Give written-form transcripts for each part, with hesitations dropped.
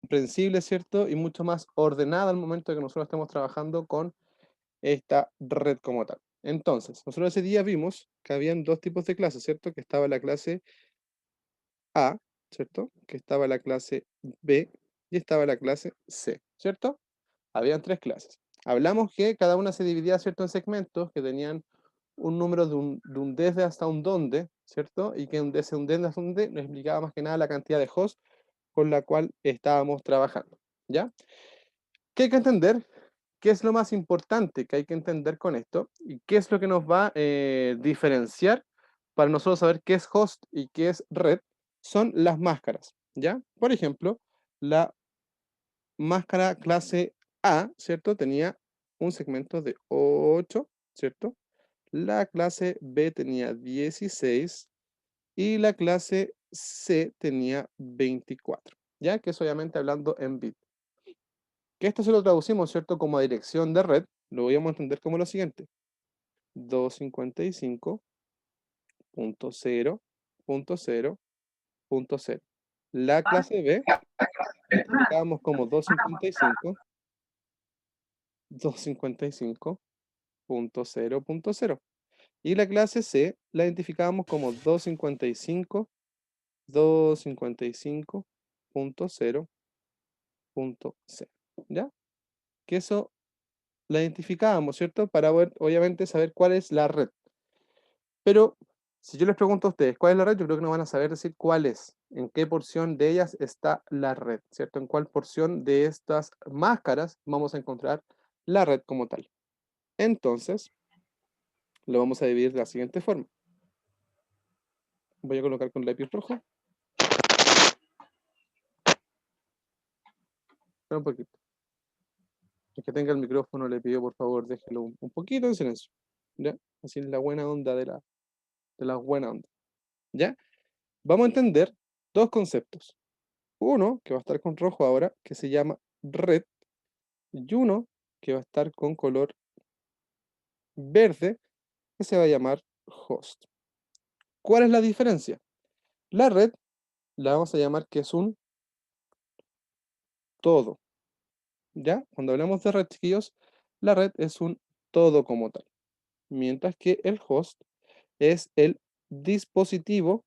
comprensible, ¿cierto? Y mucho más ordenada al momento de que nosotros estemos trabajando con esta red como tal. Entonces, nosotros ese día vimos que habían dos tipos de clases, ¿cierto? Que estaba la clase A, ¿cierto? Que estaba la clase B y estaba la clase C, ¿cierto? Habían tres clases. Hablamos que cada una se dividía, ¿cierto? En segmentos que tenían un número de un desde hasta un donde, ¿cierto? Y que un desde un desde hasta un donde nos explicaba más que nada la cantidad de hosts con la cual estábamos trabajando, ¿ya? ¿Qué hay que entender? ¿Qué es lo más importante que hay que entender con esto? ¿Y qué es lo que nos va a diferenciar para nosotros saber qué es host y qué es red? Son las máscaras, ¿ya? Por ejemplo, la máscara clase A, ¿cierto? Tenía un segmento de 8, ¿cierto? La clase B tenía 16 y la clase C tenía 24, ¿ya? Que es obviamente hablando en bit. Que esto se lo traducimos, ¿cierto? Como dirección de red, lo voy a entender como lo siguiente. 255.0.0.0. La clase B la identificábamos como 255.0.0. Y la clase C la identificábamos como 255.0.0.0. ¿Ya? Que eso la identificábamos, ¿cierto? Para obviamente saber cuál es la red. Pero si yo les pregunto a ustedes cuál es la red, yo creo que no van a saber decir cuál es, en qué porción de ellas está la red, ¿cierto? En cuál porción de estas máscaras vamos a encontrar la red como tal. Entonces, lo vamos a dividir de la siguiente forma. Voy a colocar con lápiz rojo. Espera un poquito. El que tenga el micrófono le pido por favor déjelo un poquito en silencio. ¿Ya? Así es la buena onda de la buena onda. ¿Ya? Vamos a entender dos conceptos. Uno, que va a estar con rojo ahora, que se llama red, y uno que va a estar con color verde, que se va a llamar host. ¿Cuál es la diferencia? La red la vamos a llamar que es un todo, ¿ya? Cuando hablamos de red, chiquillos, la red es un todo como tal, mientras que el host es el dispositivo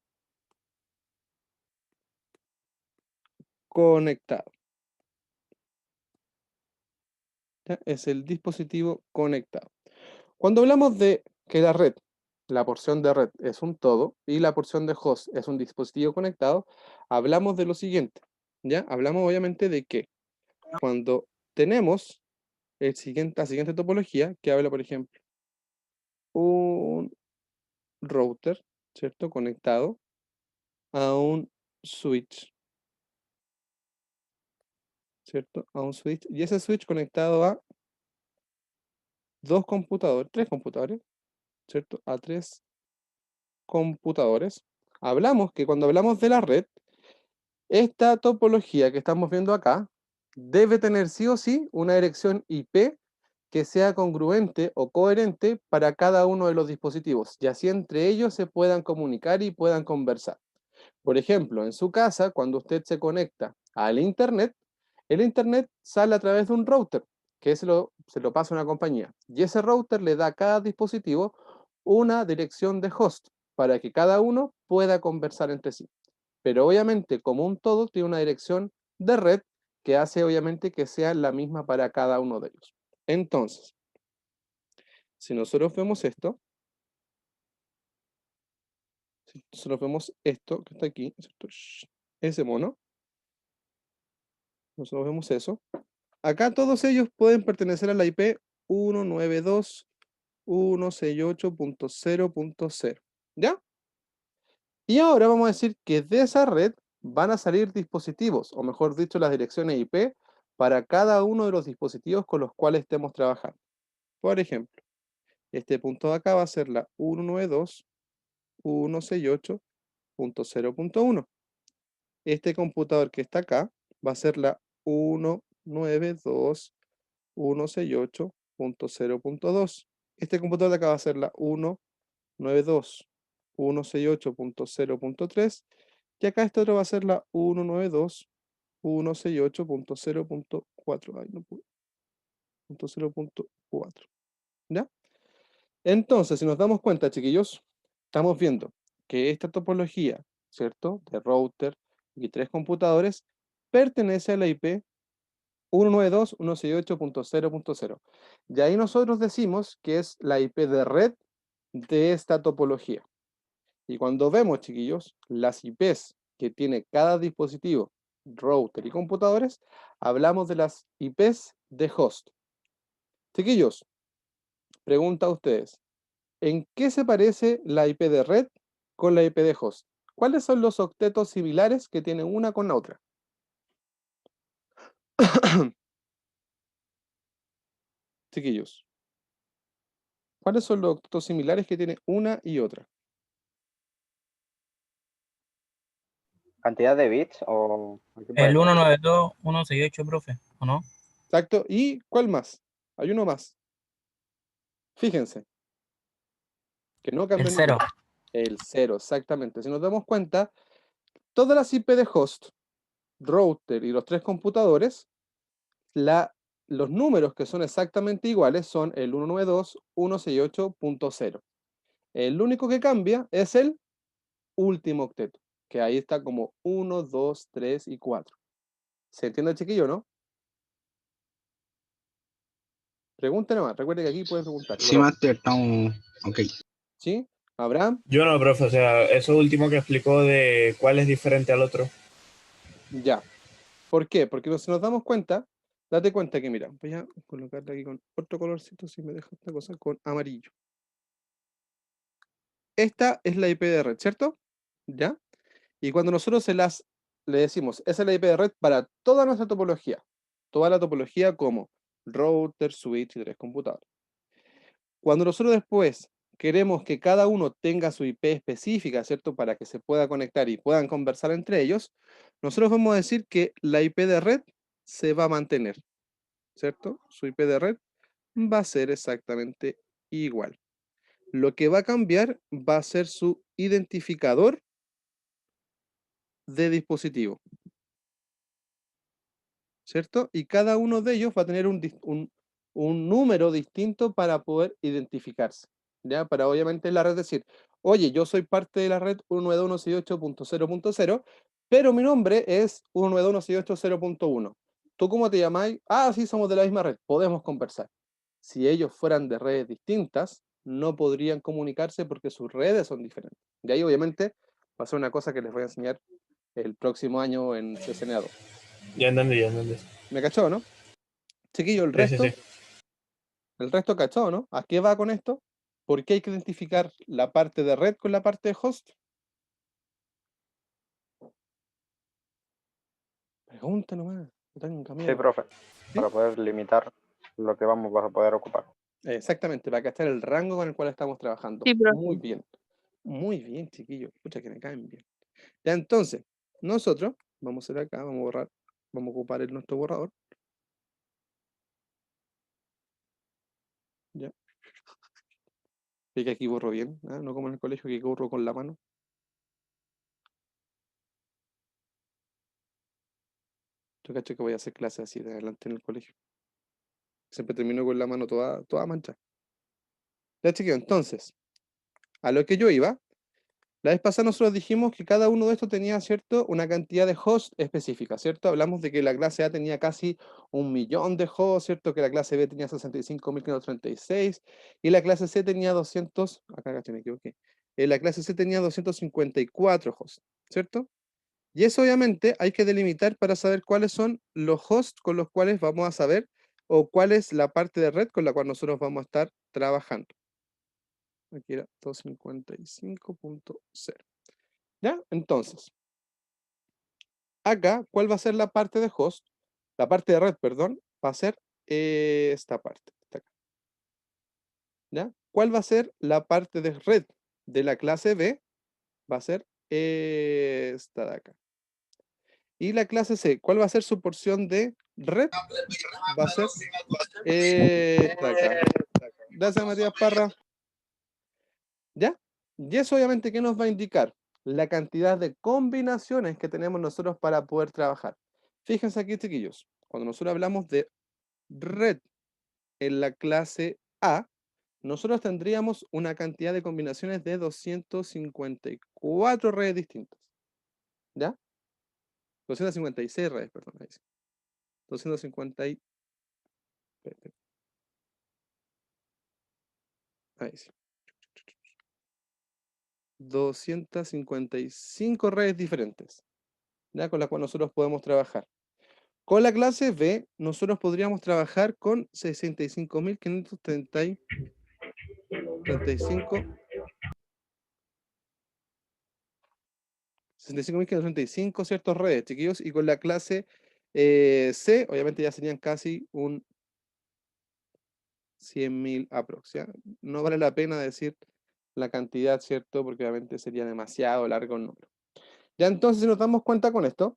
conectado, ¿ya? Es el dispositivo conectado. Cuando hablamos de que la red, la porción de red es un todo y la porción de host es un dispositivo conectado, hablamos de lo siguiente, ¿ya? Hablamos obviamente de que cuando tenemos la siguiente topología, que habla, por ejemplo, un router, ¿cierto? Conectado a un switch, ¿cierto? A un switch, y ese switch conectado a tres computadores, ¿cierto? A tres computadores. Hablamos que cuando hablamos de la red, esta topología que estamos viendo acá debe tener sí o sí una dirección IP que sea congruente o coherente para cada uno de los dispositivos, y así entre ellos se puedan comunicar y puedan conversar. Por ejemplo, en su casa, cuando usted se conecta al Internet, el Internet sale a través de un router, que se lo pasa a una compañía, y ese router le da a cada dispositivo una dirección de host para que cada uno pueda conversar entre sí. Pero obviamente, como un todo, tiene una dirección de red que hace obviamente que sea la misma para cada uno de ellos. Entonces, si nosotros vemos esto, si nosotros vemos esto que está aquí, ¿cierto? Ese mono, nosotros vemos eso. Acá todos ellos pueden pertenecer a la IP 192.168.0.0. ¿Ya? Y ahora vamos a decir que de esa red van a salir dispositivos, o mejor dicho, las direcciones IP para cada uno de los dispositivos con los cuales estemos trabajando. Por ejemplo, este punto de acá va a ser la 192.168.0.1. Este computador que está acá va a ser la 192.168.0.2. Este computador de acá va a ser la 192.168.0.3. Y acá este otro va a ser la 168.0.4. Ay, no puedo. 0.4. ¿Ya? Entonces, si nos damos cuenta, chiquillos, estamos viendo que esta topología, ¿cierto? De router y tres computadores pertenece a la IP 192.168.0.0. Y ahí nosotros decimos que es la IP de red de esta topología. Y cuando vemos, chiquillos, las IPs que tiene cada dispositivo, router y computadores, hablamos de las IPs de host. Chiquillos, pregunta a ustedes, ¿en qué se parece la IP de red con la IP de host? ¿Cuáles son los octetos similares que tiene una con la otra? Chiquillos, ¿cuáles son los octetos similares que tiene una y otra? ¿Cantidad de bits o a qué El puede ser? 192.168, profe, ¿o no? Exacto. ¿Y cuál más? Hay uno más. Fíjense, que no El cambia ninguno. 0. El cero, exactamente. Si nos damos cuenta, todas las IP de host, router y los tres computadores, los números que son exactamente iguales son el 192.168.0. El único que cambia es el último octeto, que ahí está como 1, 2, 3 y 4. ¿Se entiende, chiquillo, no? Pregunte nomás, recuerde que aquí pueden preguntar. Sí, Master, estamos. Ok. ¿Sí? ¿Abraham? Yo no, profe, o sea, eso último que explicó de cuál es diferente al otro. Ya. ¿Por qué? Porque si nos damos cuenta, date cuenta que, mira, voy a colocarle aquí con otro colorcito, si me deja esta cosa, con amarillo. Esta es la IP de red, ¿cierto? ¿Ya? Y cuando nosotros le decimos, esa es la IP de red para toda nuestra topología, toda la topología como router, switch y tres computadores. Cuando nosotros después queremos que cada uno tenga su IP específica, ¿cierto? Para que se pueda conectar y puedan conversar entre ellos, nosotros vamos a decir que la IP de red se va a mantener, ¿cierto? Su IP de red va a ser exactamente igual. Lo que va a cambiar va a ser su identificador de dispositivo, ¿cierto? Y cada uno de ellos va a tener un número distinto para poder identificarse, ¿ya? Para obviamente la red decir, oye, yo soy parte de la red 192.168.0.0, pero mi nombre es 192.168.0.1. ¿Tú cómo te llamáis? Ah, sí, somos de la misma red, podemos conversar. Si ellos fueran de redes distintas, no podrían comunicarse porque sus redes son diferentes. De ahí, obviamente, va a ser una cosa que les voy a enseñar el próximo año en CCNA2. Ya entendí, ya entendí. ¿Me cachó, no? Chiquillo, Sí, sí, sí. el resto cachó, ¿no? ¿A qué va con esto? ¿Por qué hay que identificar la parte de red con la parte de host? Pregunta nomás, no tenga Sí, miedo. profe, ¿Sí? para poder limitar lo que vamos a poder ocupar. Exactamente, para cachar el rango con el cual estamos trabajando. Sí, profe. Muy bien, chiquillos. Pucha, que me caen bien. Ya, entonces, nosotros vamos a hacer acá, vamos a borrar, vamos a ocupar nuestro borrador. Ya. Y que aquí borro bien, ¿ah? No como en el colegio que borro con la mano. Yo cacho que voy a hacer clases así de adelante en el colegio. Siempre termino con la mano toda manchada. Ya, chiquillos, entonces, a lo que yo iba, la vez pasada nosotros dijimos que cada uno de estos tenía, ¿cierto?, una cantidad de hosts específica, ¿cierto? Hablamos de que la clase A tenía casi 1.000.000 de hosts, ¿cierto? Que la clase B tenía 65.536 y la clase C tenía 200, acá caché, me equivoqué. La clase C tenía 254 hosts, ¿cierto? Y eso obviamente hay que delimitar para saber cuáles son los hosts con los cuales vamos a saber o cuál es la parte de red con la cual nosotros vamos a estar trabajando. Aquí era 255.0. ¿Ya? Entonces, acá, ¿cuál va a ser la parte de host? La parte de red, perdón, va a ser esta parte. Esta acá. ¿Ya? ¿Cuál va a ser la parte de red de la clase B? Va a ser esta de acá. Y la clase C, ¿cuál va a ser su porción de red? Va a ser esta de acá. Gracias, Matías Parra. ¿Ya? Y eso obviamente, ¿qué nos va a indicar? La cantidad de combinaciones que tenemos nosotros para poder trabajar. Fíjense aquí, chiquillos, cuando nosotros hablamos de red en la clase A, nosotros tendríamos una cantidad de combinaciones de 254 redes distintas. ¿Ya? 256 redes, perdón. Ahí sí. 250 y... Ahí sí. 255 redes diferentes, ¿ya? Con las cuales nosotros podemos trabajar. Con la clase B, nosotros podríamos trabajar con 65.535 65.535 ciertas redes, chiquillos, y con la clase C, obviamente ya serían casi un 100.000 aprox, ¿ya? No vale la pena decir la cantidad, ¿cierto? Porque obviamente sería demasiado largo el número. Ya entonces, si nos damos cuenta con esto,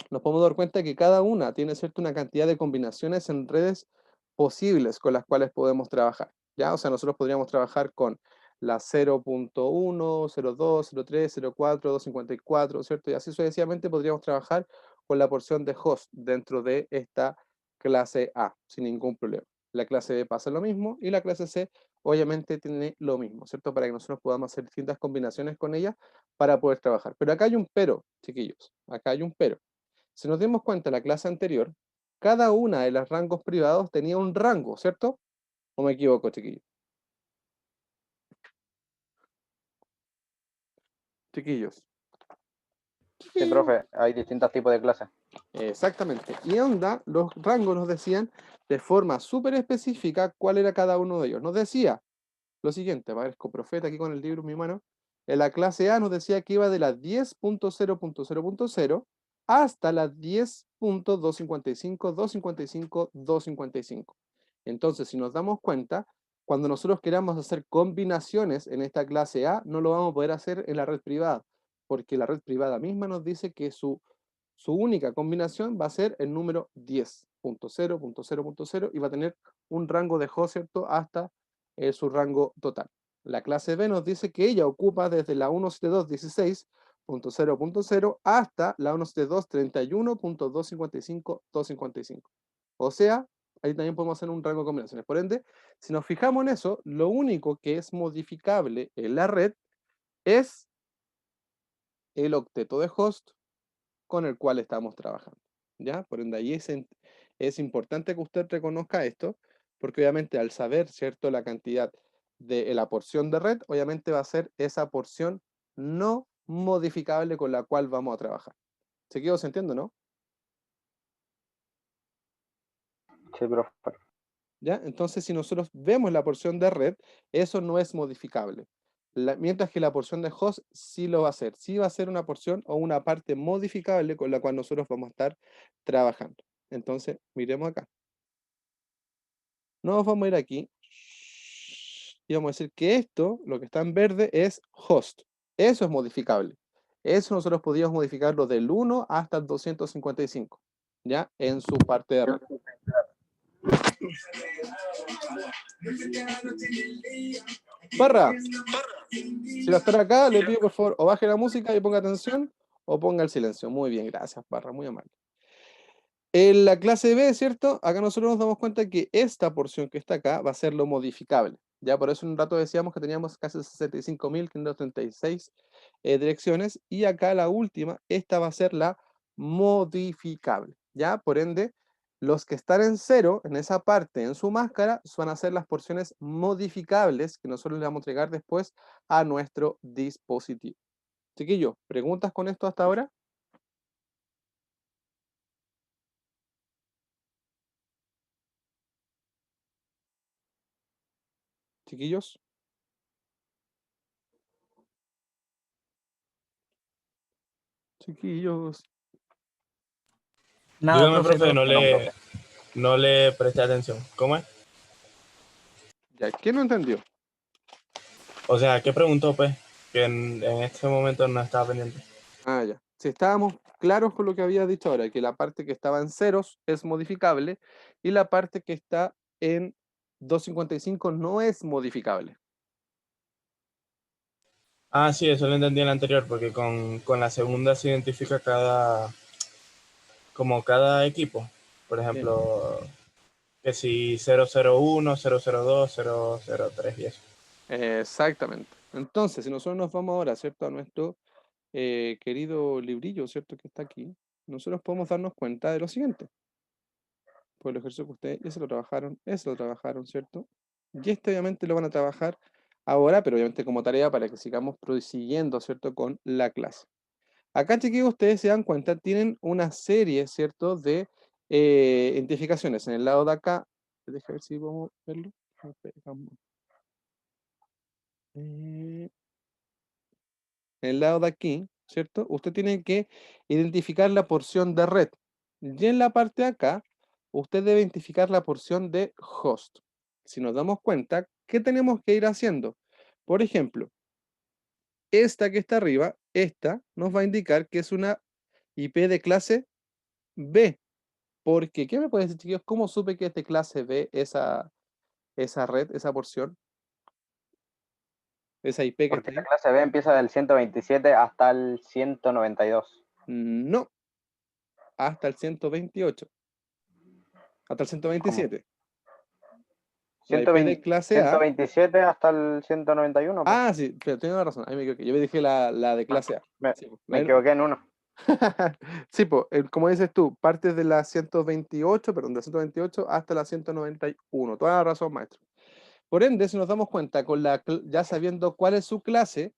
nos podemos dar cuenta que cada una tiene, ¿cierto?, una cantidad de combinaciones en redes posibles con las cuales podemos trabajar, ¿ya? O sea, nosotros podríamos trabajar con la 0.1, 0.2, 0.3, 0.4, 254, ¿cierto? Y así sucesivamente podríamos trabajar con la porción de host dentro de esta clase A, sin ningún problema. La clase B pasa lo mismo y la clase C obviamente tiene lo mismo, ¿cierto? Para que nosotros podamos hacer distintas combinaciones con ella para poder trabajar. Pero acá hay un pero, chiquillos, acá hay un pero. Si nos dimos cuenta en la clase anterior, cada una de los rangos privados tenía un rango, ¿cierto? ¿O me equivoco, chiquillos? Chiquillos. Sí, profe, hay distintos tipos de clases. Exactamente. Y onda, los rangos nos decían de forma súper específica cuál era cada uno de ellos. Nos decía lo siguiente, aparezco profeta aquí con el libro en mi mano. En la clase A nos decía que iba de la 10.0.0.0 hasta la 10.255, 255, 255. Entonces, si nos damos cuenta, cuando nosotros queramos hacer combinaciones en esta clase A, no lo vamos a poder hacer en la red privada, porque la red privada misma nos dice que su única combinación va a ser el número 10.0.0.0 y va a tener un rango de host, ¿cierto?, hasta su rango total. La clase B nos dice que ella ocupa desde la 172.16.0.0 hasta la 172.31.255.255. O sea, ahí también podemos hacer un rango de combinaciones. Por ende, si nos fijamos en eso, lo único que es modificable en la red es el octeto de host con el cual estamos trabajando, ¿ya? Por ende, ahí es importante que usted reconozca esto, porque obviamente al saber, ¿cierto?, la cantidad de la porción de red, obviamente va a ser esa porción no modificable con la cual vamos a trabajar. ¿Se quedó sintiendo, no? Sí, profe. ¿Ya? Entonces, si nosotros vemos la porción de red, eso no es modificable. Mientras que la porción de host sí lo va a hacer. Sí va a ser una porción o una parte modificable con la cual nosotros vamos a estar trabajando. Entonces, miremos acá. Nos vamos a ir aquí. Y vamos a decir que esto, lo que está en verde, es host. Eso es modificable. Eso nosotros podríamos modificarlo del 1 hasta el 255, ¿ya? En su parte de red. Barra, si va a estar acá, le pido por favor o baje la música y ponga atención o ponga el silencio. Muy bien, gracias, Barra, muy amable. En la clase B, ¿cierto? Acá nosotros nos damos cuenta que esta porción que está acá va a ser lo modificable. Ya por eso en un rato decíamos que teníamos casi 65.536 direcciones y acá la última, esta va a ser la modificable. Ya, por ende, los que están en cero, en esa parte, en su máscara, van a ser las porciones modificables que nosotros le vamos a entregar después a nuestro dispositivo. Chiquillos, ¿preguntas con esto hasta ahora? Chiquillos. Chiquillos. Nada, Dígame, profe, profe, no. no le presté atención. ¿Cómo es? Ya, ¿quién no entendió? O sea, ¿qué preguntó, pues? Que en este momento no estaba pendiente. Ah, ya. Si estábamos claros con lo que había dicho ahora, que la parte que estaba en ceros es modificable y la parte que está en 255 no es modificable. Ah, sí, eso lo entendí en la anterior, porque con la segunda se identifica como cada equipo. Por ejemplo, que si 001, 002, 003 y eso. Exactamente. Entonces, si nosotros nos vamos ahora, ¿cierto? A nuestro querido librillo, ¿cierto? Que está aquí, nosotros podemos darnos cuenta de lo siguiente. Pues el ejercicio que ustedes ya se lo trabajaron, ¿cierto? Y este obviamente lo van a trabajar ahora, pero obviamente como tarea para que sigamos prosiguiendo, ¿cierto? Con la clase. Acá, chiquillos, ustedes se dan cuenta, tienen una serie, ¿cierto? De identificaciones. En el lado de acá, deja ver si podemos verlo. En el lado de aquí, ¿cierto? Usted tiene que identificar la porción de red. Y en la parte de acá, usted debe identificar la porción de host. Si nos damos cuenta, ¿qué tenemos que ir haciendo? Por ejemplo, esta que está arriba, esta nos va a indicar que es una IP de clase B. Porque, ¿qué me pueden decir, chiquillos? ¿Cómo supe que es de clase B esa red, esa porción, esa IP que Porque está la ahí? clase B empieza del 127 hasta el 192. No, hasta el 128, hasta el ¿Cómo? 127. La IP de 120, clase A. 127 hasta el 191. Pues. Ah, sí, pero tiene razón. Ahí me equivoqué. Yo me dije la de clase A. Me, Sí, po. me equivoqué en uno. Sí, pues, como dices tú, partes de la 128, perdón, de la 128 hasta la 191. Toda la razón, maestro. Por ende, si nos damos cuenta, ya sabiendo cuál es su clase,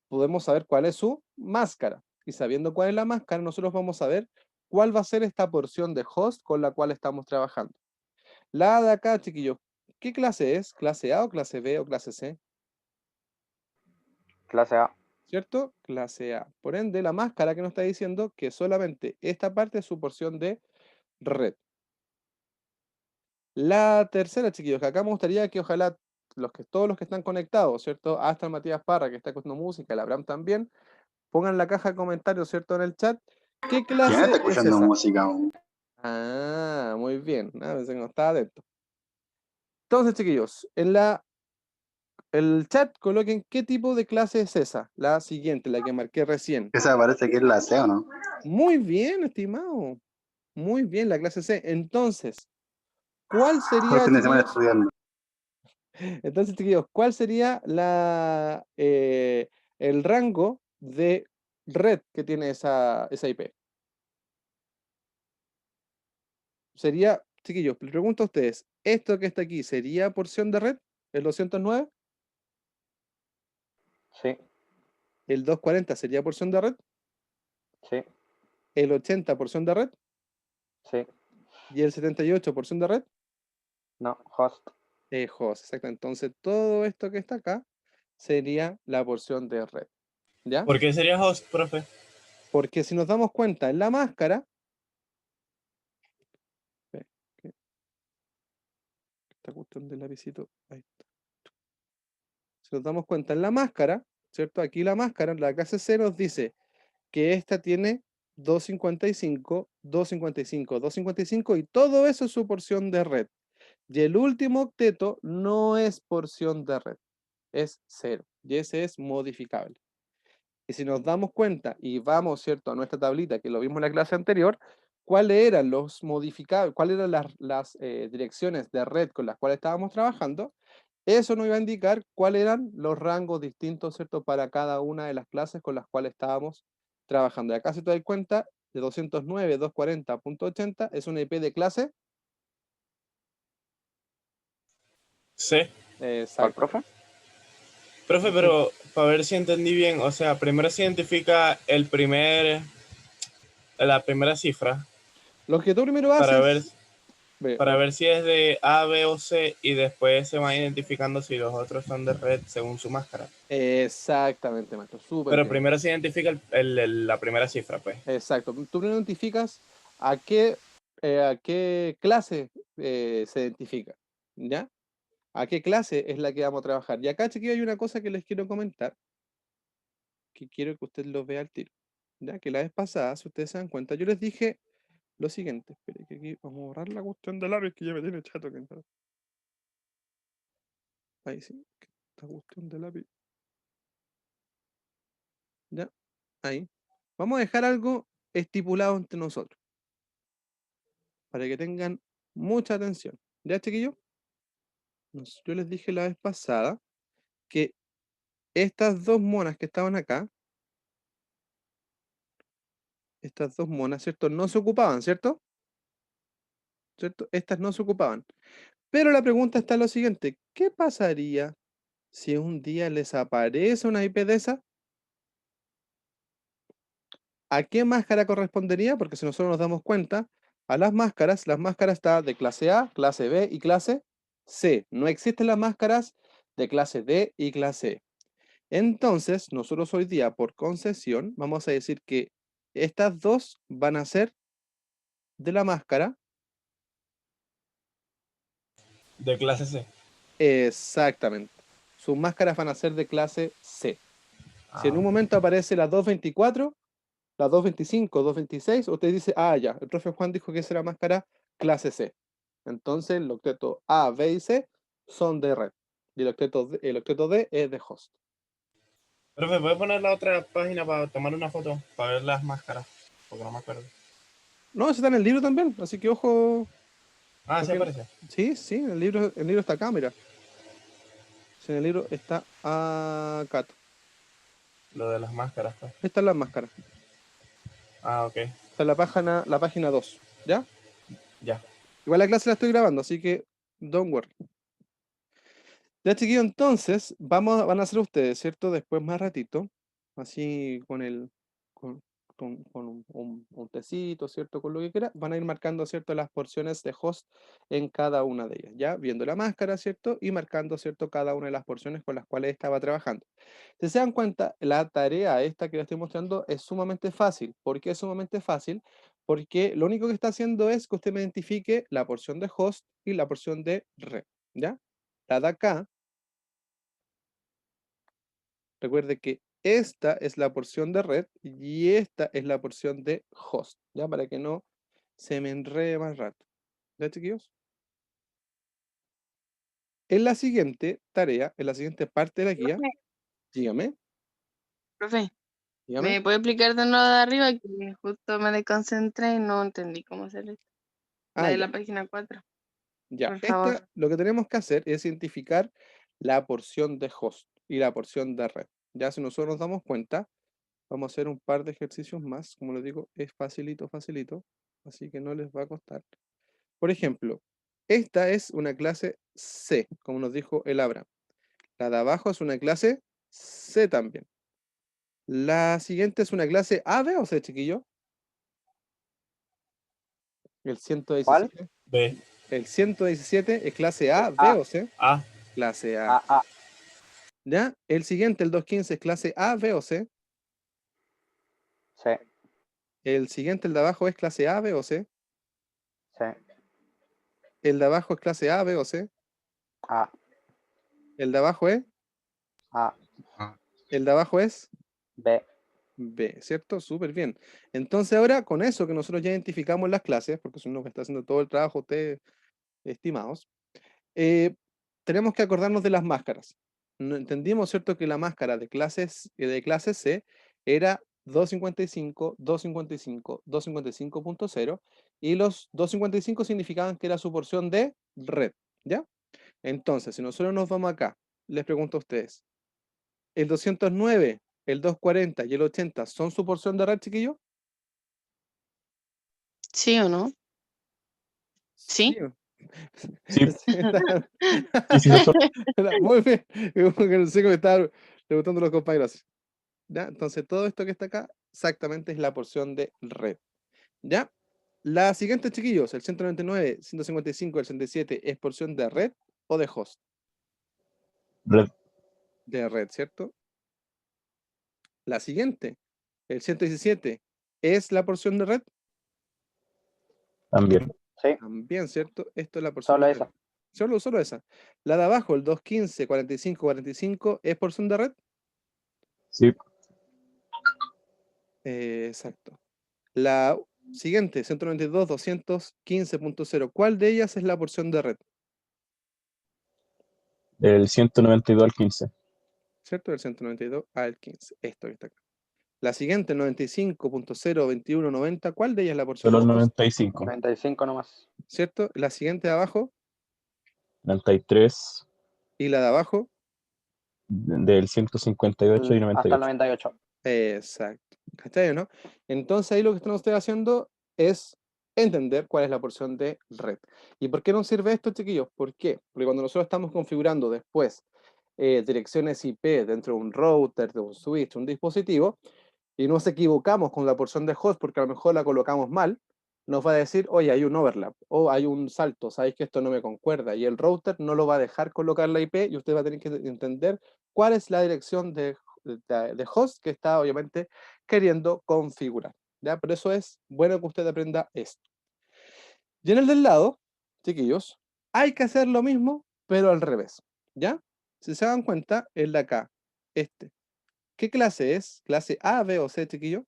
podemos saber cuál es su máscara. Y sabiendo cuál es la máscara, nosotros vamos a ver cuál va a ser esta porción de host con la cual estamos trabajando. La de acá, chiquillos, ¿qué clase es? ¿Clase A o clase B o clase C? Clase A. ¿Cierto? Clase A. Por ende, la máscara que nos está diciendo que solamente esta parte es su porción de red. La tercera, chiquillos, que acá me gustaría que ojalá todos los que están conectados, ¿cierto? Hasta el Matías Parra, que está escuchando música, el Abraham también, pongan en la caja de comentarios, ¿cierto? En el chat, ¿qué ¿Quién está clase es escuchando esa? música aún? Ah, muy bien. Pensé que no estaba atento. Entonces, chiquillos, el chat coloquen qué tipo de clase es esa. La siguiente, la que marqué recién. Esa parece que es la C, ¿o no? Muy bien, estimado. Muy bien, la clase C. Entonces, ¿cuál Todo el sería, fin de semana chiquillos? estudiando. Entonces, chiquillos, ¿cuál sería el rango de red que tiene esa IP? Sería, chiquillos, les pregunto a ustedes, ¿esto que está aquí sería porción de red? ¿El 209? Sí, ¿El 240 sería porción de red? sí, ¿El 80 porción de red? sí. ¿Y el 78 porción de red? No, host. Host, exacto. Entonces, todo esto que está acá sería la porción de red. ¿Ya? ¿Por qué sería host, profe? Porque si nos damos cuenta en la máscara, ve, que esta cuestión del lapicito, ahí está. Si nos damos cuenta en la máscara, ¿cierto? Aquí la máscara, la clase C nos dice que esta tiene 255, 255, 255 y todo eso es su porción de red. Y el último octeto no es porción de red, es 0 y ese es modificable. Y si nos damos cuenta y vamos, ¿cierto?, a nuestra tablita que lo vimos en la clase anterior, cuáles eran los modificables, cuáles eran las direcciones de red con las cuales estábamos trabajando, eso nos iba a indicar cuáles eran los rangos distintos, ¿cierto?, para cada una de las clases con las cuales estábamos trabajando. Y acá, si te das cuenta, de 209.240.80 es una IP de clase. Sí. ¿Cuál, Exacto. profe? Profe, pero para ver si entendí bien, o sea, primero se identifica la primera cifra Lo que tú primero para ver, haces, ve, para ver si es de A, B o C y después se van identificando si los otros son de red según su máscara. exactamente, maestro, súper Pero bien. primero se identifica la primera cifra, pues. Exacto. Tú primero identificas a qué clase se identifica, ¿ya? ¿A qué clase es la que vamos a trabajar? Y acá, chiquillos, hay una cosa que les quiero comentar, que quiero que usted lo vea al tiro, ¿ya? Que la vez pasada, si ustedes se dan cuenta, yo les dije lo siguiente. Espere, que aquí vamos a borrar la cuestión del lápiz que ya me tiene chato. Ahí sí, que esta cuestión del lápiz. ¿Ya? Ahí. Vamos a dejar algo estipulado entre nosotros. para que tengan mucha atención. ¿Ya, chiquillos? Yo les dije la vez pasada que estas dos monas que estaban acá, estas dos monas, ¿cierto? No se ocupaban, ¿cierto? ¿Cierto? Estas no se ocupaban. Pero la pregunta está en lo siguiente, ¿qué pasaría si un día les aparece una IP de esa? ¿A qué máscara correspondería? Porque si nosotros nos damos cuenta, a las máscaras están de clase A, clase B y clase C. No existen las máscaras de clase D y clase E. Entonces, nosotros hoy día, por concesión, vamos a decir que estas dos van a ser de la máscara. De clase C. Exactamente. Sus máscaras van a ser de clase C. Si en un momento aparece la 224, la 225, 226, usted dice, ah, ya, el profe Juan dijo que esa era máscara clase C. Entonces, el octeto A, B y C son de red. Y el octeto D es de host. Profe, ¿puedes poner la otra página para tomar una foto? Para ver las máscaras. Porque no me acuerdo. No, eso está en el libro también, así que ojo. Ah, sí porque- aparece. Sí, sí, el libro está acá, mira. Sí, en el libro está acá. Lo de las máscaras, pues. Esta es la máscara. Ah, ok. Está en la página 2, ¿ya? Ya. Igual la clase la estoy grabando, así que don't worry. Ya, chiquillos, entonces van a hacer ustedes, ¿cierto? Después más ratito, así con un tecito, ¿cierto? Con lo que quiera, van a ir marcando, ¿cierto? Las porciones de host en cada una de ellas, ¿ya? Viendo la máscara, ¿cierto? Y marcando, ¿cierto? Cada una de las porciones con las cuales estaba trabajando. Si se dan cuenta, la tarea esta que les estoy mostrando es sumamente fácil. ¿Por qué es sumamente fácil? Porque lo único que está haciendo es que usted me identifique la porción de host y la porción de red, ¿ya? La de acá, recuerde que esta es la porción de red y esta es la porción de host, ¿ya? Para que no se me enrede más rato. ¿Ya, chiquillos? En la siguiente tarea, en la siguiente parte de la guía, dígame, Profe, dígame. ¿me puede explicar de nuevo de arriba? Que justo me desconcentré y no entendí cómo hacer esto. La Ah, de ya, la página 4, ya. por favor. Lo que tenemos que hacer es identificar la porción de host y la porción de red. Ya si nosotros nos damos cuenta, vamos a hacer un par de ejercicios más. Como les digo, es facilito, facilito. Así que no les va a costar. Por ejemplo, esta es una clase C, como nos dijo el Abraham. La de abajo es una clase C también. La siguiente es una clase A, B o C, chiquillo. El ¿Cuál? 117. B. El 117 es clase A, B A. o C. A. Clase A. A. ¿Ya? El siguiente, el 215, es clase A, B o C. C. El siguiente, el de abajo, es clase A, B o C. C. El de abajo es clase A, B o C. A. El de abajo es. A. A, El de abajo es B. B, ¿cierto? Súper bien. Entonces ahora con eso que nosotros ya identificamos las clases, porque son los que está haciendo todo el trabajo ustedes, estimados, tenemos que acordarnos de las máscaras. Entendimos, ¿cierto? Que la máscara de clase C era 255, 255, 255.0 y los 255 significaban que era su porción de red, ¿ya? Entonces, si nosotros nos vamos acá, les pregunto a ustedes, ¿el 209, el 240 y el 80 son su porción de red, chiquillo? ¿Sí o no? Sí. ¿Sí? Sí. Sí, está- Sí, sí, doctor. Muy bien. Como que no sé cómo me estaban preguntando los compañeros. ¿Ya? Entonces, todo esto que está acá exactamente es la porción de red. ¿Ya? La siguiente, chiquillos, el 199, 155, el 67, ¿es porción de red o de host? Red. De red, ¿cierto? La siguiente, el 117, ¿es la porción de red? También. Sí. También, ¿cierto? Esto es la porción Solo de red. esa. Solo esa. La de abajo, el 215, 45, 45, ¿es porción de red? Sí. Exacto. La siguiente, 192, 215.0, ¿cuál de ellas es la porción de red? Del 192 al 15. ¿Cierto? Del 192 al 15. Esto que está acá. La siguiente, 95.02190, ¿cuál de ellas es la porción Solo de el host? 95. 95 nomás. ¿Cierto? La siguiente de abajo 93 y la de abajo. del 158 y Hasta el 98. 98. Exacto. ¿Cachai, o no? Entonces ahí lo que están ustedes haciendo es entender cuál es la porción de red. ¿Y por qué nos sirve esto, chiquillos? ¿Por qué? Porque cuando nosotros estamos configurando después direcciones IP dentro de un router, de un switch, un dispositivo, y nos equivocamos con la porción de host porque a lo mejor la colocamos mal, nos va a decir, oye, hay un overlap, o hay un salto, sabéis que esto no me concuerda, y el router no lo va a dejar colocar la IP, y usted va a tener que entender cuál es la dirección de host que está obviamente queriendo configurar. ¿Ya? Por eso es bueno que usted aprenda esto. Y en el del lado, chiquillos, hay que hacer lo mismo, pero al revés. ¿Ya? Si se dan cuenta, el de acá, este. ¿Qué clase es? ¿Clase A, B o C, chiquillo?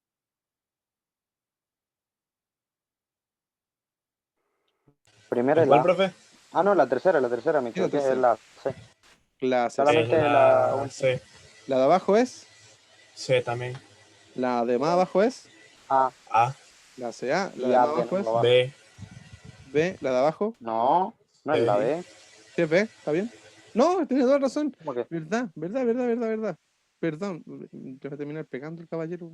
Primero es ¿Cuál, la A. profe? Ah, no, la tercera, me Sí, la equivoqué, es tercera. la C. Clase C. Solamente la La última. C. La de abajo es, C también. la de más abajo es, A A, la CA, la y de A más viene abajo por es abajo. B, B, la de abajo, No, no es la C. B. sí es B, ¿está bien? No, tienes toda razón. ¿Cómo que? Verdad, verdad, verdad, verdad, verdad. Perdón, te voy a terminar pegando el caballero.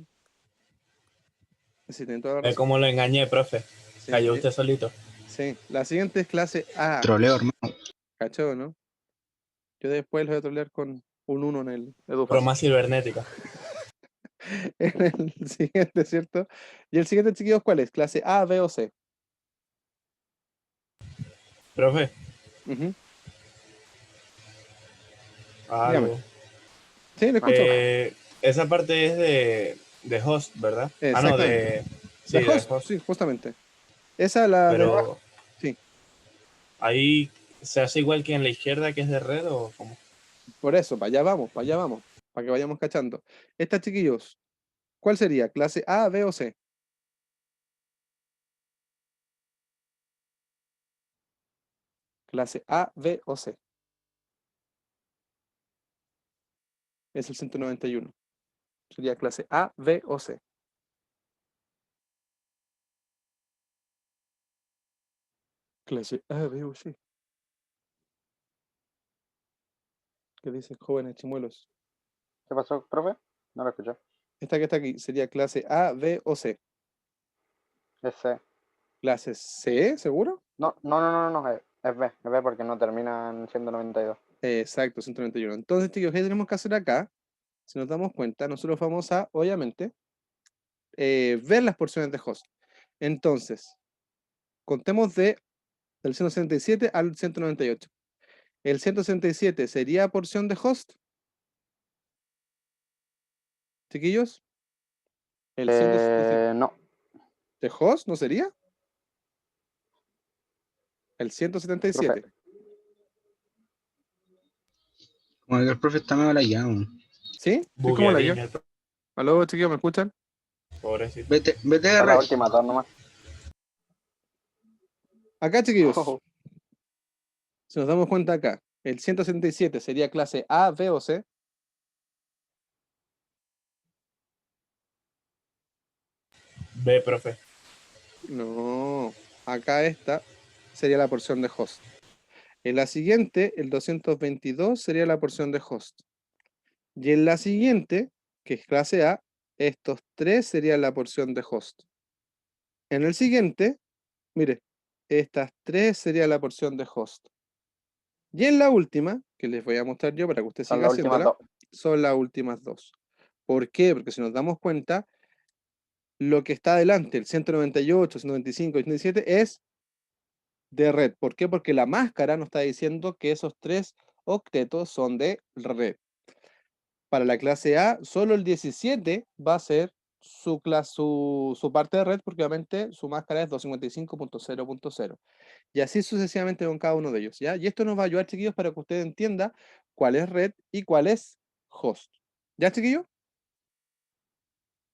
Sí, tiene toda la Ve razón. cómo lo engañé, profe. Sí, Cayó usted solito. sí. La siguiente es clase A, Troleo, hermano. ¿cachó, no? Yo después lo voy a trolear con un 1 en el Broma EduFácil. cibernética. En el siguiente, ¿cierto? Y el siguiente, chiquillos, ¿cuál es? ¿Clase A, B o C? Profe, Ujú. Dígame. algo. Sí, lo escucho. Esa parte es de host, ¿verdad? Ah, no, Exactamente. de... De Sí, de host, host. sí, justamente. Esa la de abajo. Pero Sí, ahí se hace igual que en la izquierda, que es de red, ¿o cómo? por eso, para allá vamos, para que vayamos cachando. Estas, chiquillos, ¿cuál sería? ¿Clase A, B o C? Clase A, B o C. Es el 191. Sería clase A, B o C. Clase A, B o C. ¿Qué dicen jóvenes chimuelos? ¿Qué pasó, profe? No lo escuché. Esta que está aquí sería clase A, B o C. Es C. Clase C, ¿seguro? No, es B porque no termina en 192. Exacto, 191. Entonces, chicos, ¿qué tenemos que hacer acá? Si nos damos cuenta, nosotros vamos a, obviamente, ver las porciones de host. Entonces, contemos del 167 al 198. ¿El 167 sería porción de host, chiquillos? ¿El 167 No, de host no sería? El profe. 177. Como que el profe está medio layado. ¿Sí? Estoy como la yo. Bugueadín, el ¿Aló, chiquillos, me escuchan? pobrecito. Vete de Son las red. últimas dos nomás. Acá, chiquillos, si nos damos cuenta acá, el 177 sería clase A, B o C. B, profe. No, acá esta sería la porción de host. En la siguiente, el 222 sería la porción de host. Y en la siguiente, que es clase A, estos tres serían la porción de host. En el siguiente, mire, estas tres serían la porción de host. Y en la última, que les voy a mostrar yo para que usted Son siga las últimas haciéndola, dos. son las últimas dos. ¿Por qué? Porque si nos damos cuenta, lo que está adelante, el 198, 195, 197, es de red. ¿Por qué? Porque la máscara nos está diciendo que esos tres octetos son de red. Para la clase A, solo el 17 va a ser su parte de red, porque obviamente su máscara es 255.0.0. Y así sucesivamente con cada uno de ellos, ¿ya? Y esto nos va a ayudar, chiquillos, para que usted entienda cuál es red y cuál es host. ¿Ya, chiquillos?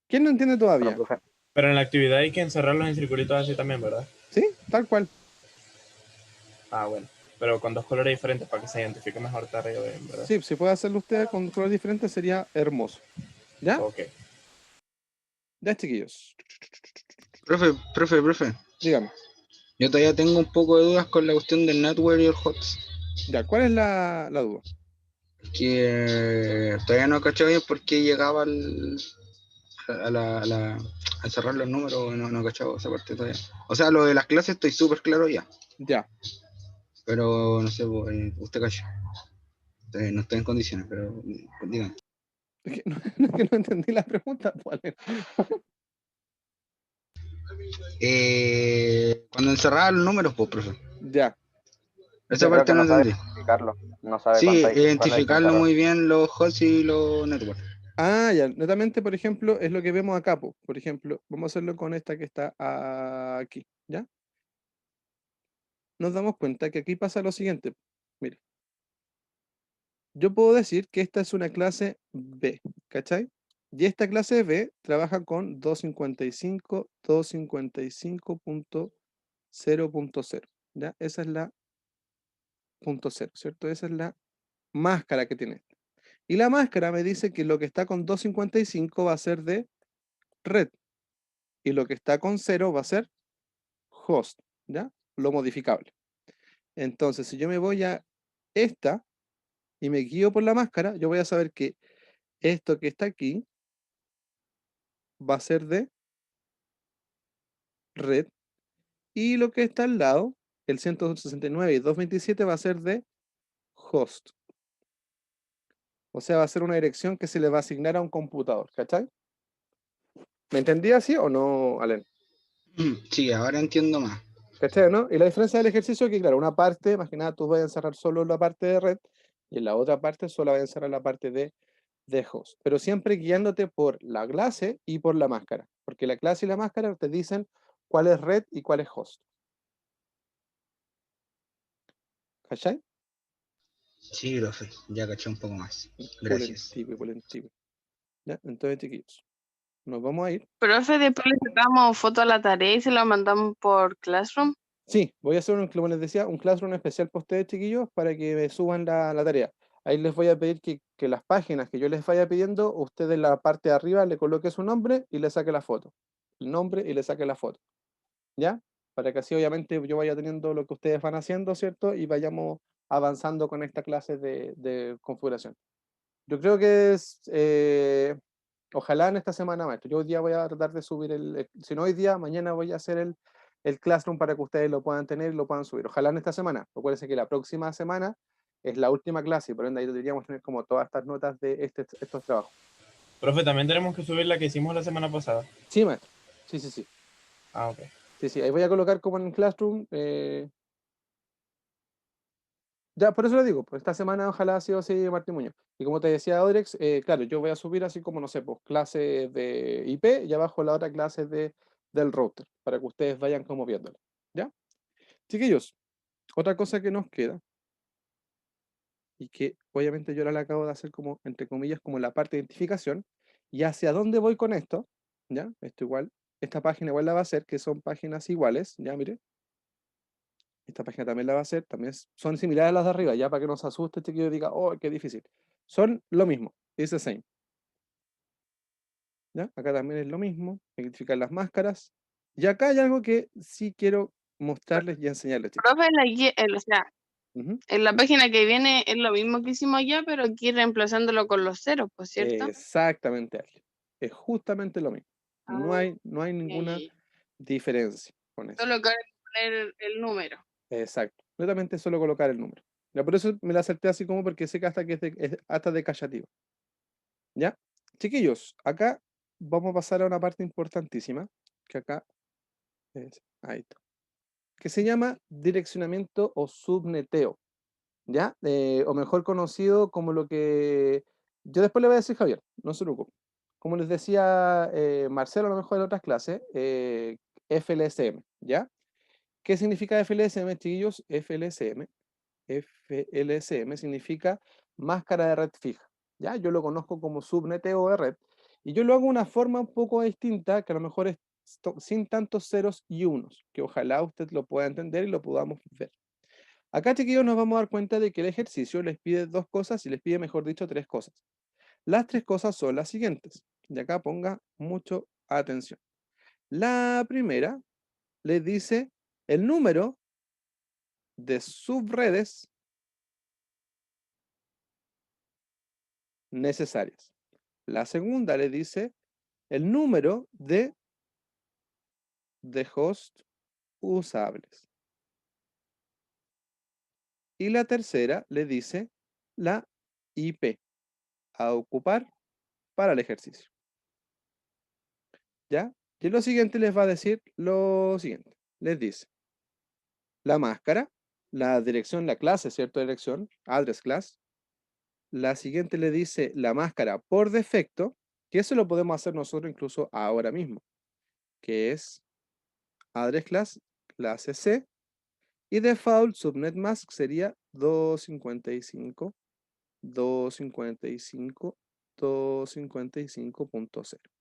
¿Quién no entiende Bueno, todavía? profe. Pero en la actividad hay que encerrarlos en circulitos así también, ¿verdad? ¿Sí? Tal cual. Ah, bueno. Pero con dos colores diferentes para que se identifique mejor tarea, ¿verdad? Sí, si puede hacerlo usted con colores diferentes sería hermoso. ¿Ya? Ok. Ya, chiquillos. Profe. Dígame. Yo todavía tengo un poco de dudas con la cuestión del network y el HOTS. Ya, ¿cuál es la duda? Que todavía no caché bien por qué llegaba al cerrar los números, no he cachado esa parte todavía. O sea, lo de las clases estoy súper claro ya, Ya. pero no sé, usted cacha. No estoy en condiciones, pero dígame. Es que no, es que no entendí la pregunta. ¿Cuál es? Cuando encerraba los números, pues, profe. Ya. Esa Ya. Creo parte que no no sabe entendí. identificarlo. No sabe Sí, cuándo hay que identificarlo encerrar. muy bien los HOTS y los network. Ah, ya. Netamente, por ejemplo, es lo que vemos acá, po. Por ejemplo, vamos a hacerlo con esta que está aquí, ¿ya? Nos damos cuenta que aquí pasa lo siguiente. Mire. Yo puedo decir que esta es una clase B, ¿cachai? Y esta clase B trabaja con 255, 255.0.0, ¿ya? Esa es la punto cero, ¿cierto? Esa es la máscara que tiene. Y la máscara me dice que lo que está con 255 va a ser de red. Y lo que está con 0 va a ser host, ¿ya? Lo modificable. Entonces, si yo me voy a esta y me guío por la máscara, yo voy a saber que esto que está aquí va a ser de red. Y lo que está al lado, el 169 y 227 va a ser de host. O sea, va a ser una dirección que se le va a asignar a un computador, ¿cachai? ¿Me entendí así o no, Alen? Sí, ahora entiendo más. ¿Cachai, no? Y la diferencia del ejercicio es que, claro, una parte, más que nada, tú vas a encerrar solo la parte de red y en la otra parte solo vas a encerrar la parte de host. Pero siempre guiándote por la clase y por la máscara. Porque la clase y la máscara te dicen cuál es red y cuál es host. ¿Cachai? Sí, profe, ya caché un poco más. Gracias. Pulentivo, pulentivo. ¿Ya? Entonces, chiquillos, nos vamos a ir. Profe, después le sacamos foto a la tarea y se la mandamos por Classroom. Sí, voy a hacer, como les decía, un classroom especial para ustedes, chiquillos, para que me suban la tarea. Ahí les voy a pedir que las páginas que yo les vaya pidiendo, usted en la parte de arriba le coloque su nombre y le saque la foto. El nombre y le saque la foto. ¿Ya? Para que así obviamente yo vaya teniendo lo que ustedes van haciendo, ¿cierto? Y vayamos avanzando con esta clase de configuración. Yo creo que es, ojalá en esta semana, maestro. Yo hoy día voy a tratar de subir si no hoy día, mañana voy a hacer el Classroom para que ustedes lo puedan tener y lo puedan subir. Ojalá en esta semana. Acuérdense que la próxima semana es la última clase y por ende ahí deberíamos tener como todas estas notas de estos trabajos. Profe, también tenemos que subir la que hicimos la semana pasada. Sí, maestro. Sí, sí, sí. Ah, ok. Sí, sí. Ahí voy a colocar como en Classroom. Ya, por eso le digo, pues esta semana ojalá sí o sí Martín Muñoz. Y como te decía Odrex, claro, yo voy a subir así como, no sé, pues clase de IP y abajo la otra clase del router, para que ustedes vayan como viéndolo. ¿Ya? Chiquillos, otra cosa que nos queda, y que obviamente yo ahora la acabo de hacer como, entre comillas, como la parte de identificación, y hacia dónde voy con esto, ¿ya? Esto igual, esta página igual la va a hacer, que son páginas iguales, ¿ya? Mire. Esta página también la va a hacer, también son similares a las de arriba, ya para que no se asuste este que yo diga, oh, qué difícil. Son lo mismo, es the same. ¿Ya? Acá también es lo mismo, identificar las máscaras. Y acá hay algo que sí quiero mostrarles y enseñarles, chicos. Profe, o sea, Ujú. en la página que viene es lo mismo que hicimos allá, pero aquí reemplazándolo con los ceros, ¿pues cierto? Exactamente, Ale. Es justamente lo mismo. No Ah, hay ninguna ya. diferencia con eso. Solo que hay que poner el número. Exacto. Netamente solo colocar el número. Ya, por eso me la acerté así como porque sé que hasta que es hasta de callativo. ¿Ya? Chiquillos, acá vamos a pasar a una parte importantísima, que acá ahí está, que se llama direccionamiento o subneteo, ¿ya? O mejor conocido como lo que yo después le voy a decir Javier, no se preocupe. Como les decía Marcelo a lo mejor en otras clases, FLSM, ¿ya? ¿Qué significa FLSM, chiquillos? FLSM significa máscara de red fija, ¿ya? Yo lo conozco como subneteo de red, y yo lo hago de una forma un poco distinta, que a lo mejor es sin tantos ceros y unos, que ojalá usted lo pueda entender y lo podamos ver. Acá, chiquillos, nos vamos a dar cuenta de que el ejercicio les pide dos cosas y les pide, mejor dicho, tres cosas. Las tres cosas son las siguientes. Y acá ponga mucho Atención. La primera les dice el número de subredes necesarias. La segunda le dice el número de host usables. Y la tercera le dice la IP a ocupar para el ejercicio. ¿Ya? Y lo siguiente les va a decir lo siguiente. Les dice la máscara, la dirección, la clase, ¿cierto? Dirección, address class. La siguiente le dice la máscara por defecto, que eso lo podemos hacer nosotros incluso ahora mismo, que es address class, clase C, y default subnet mask sería 255, 255, 255.0.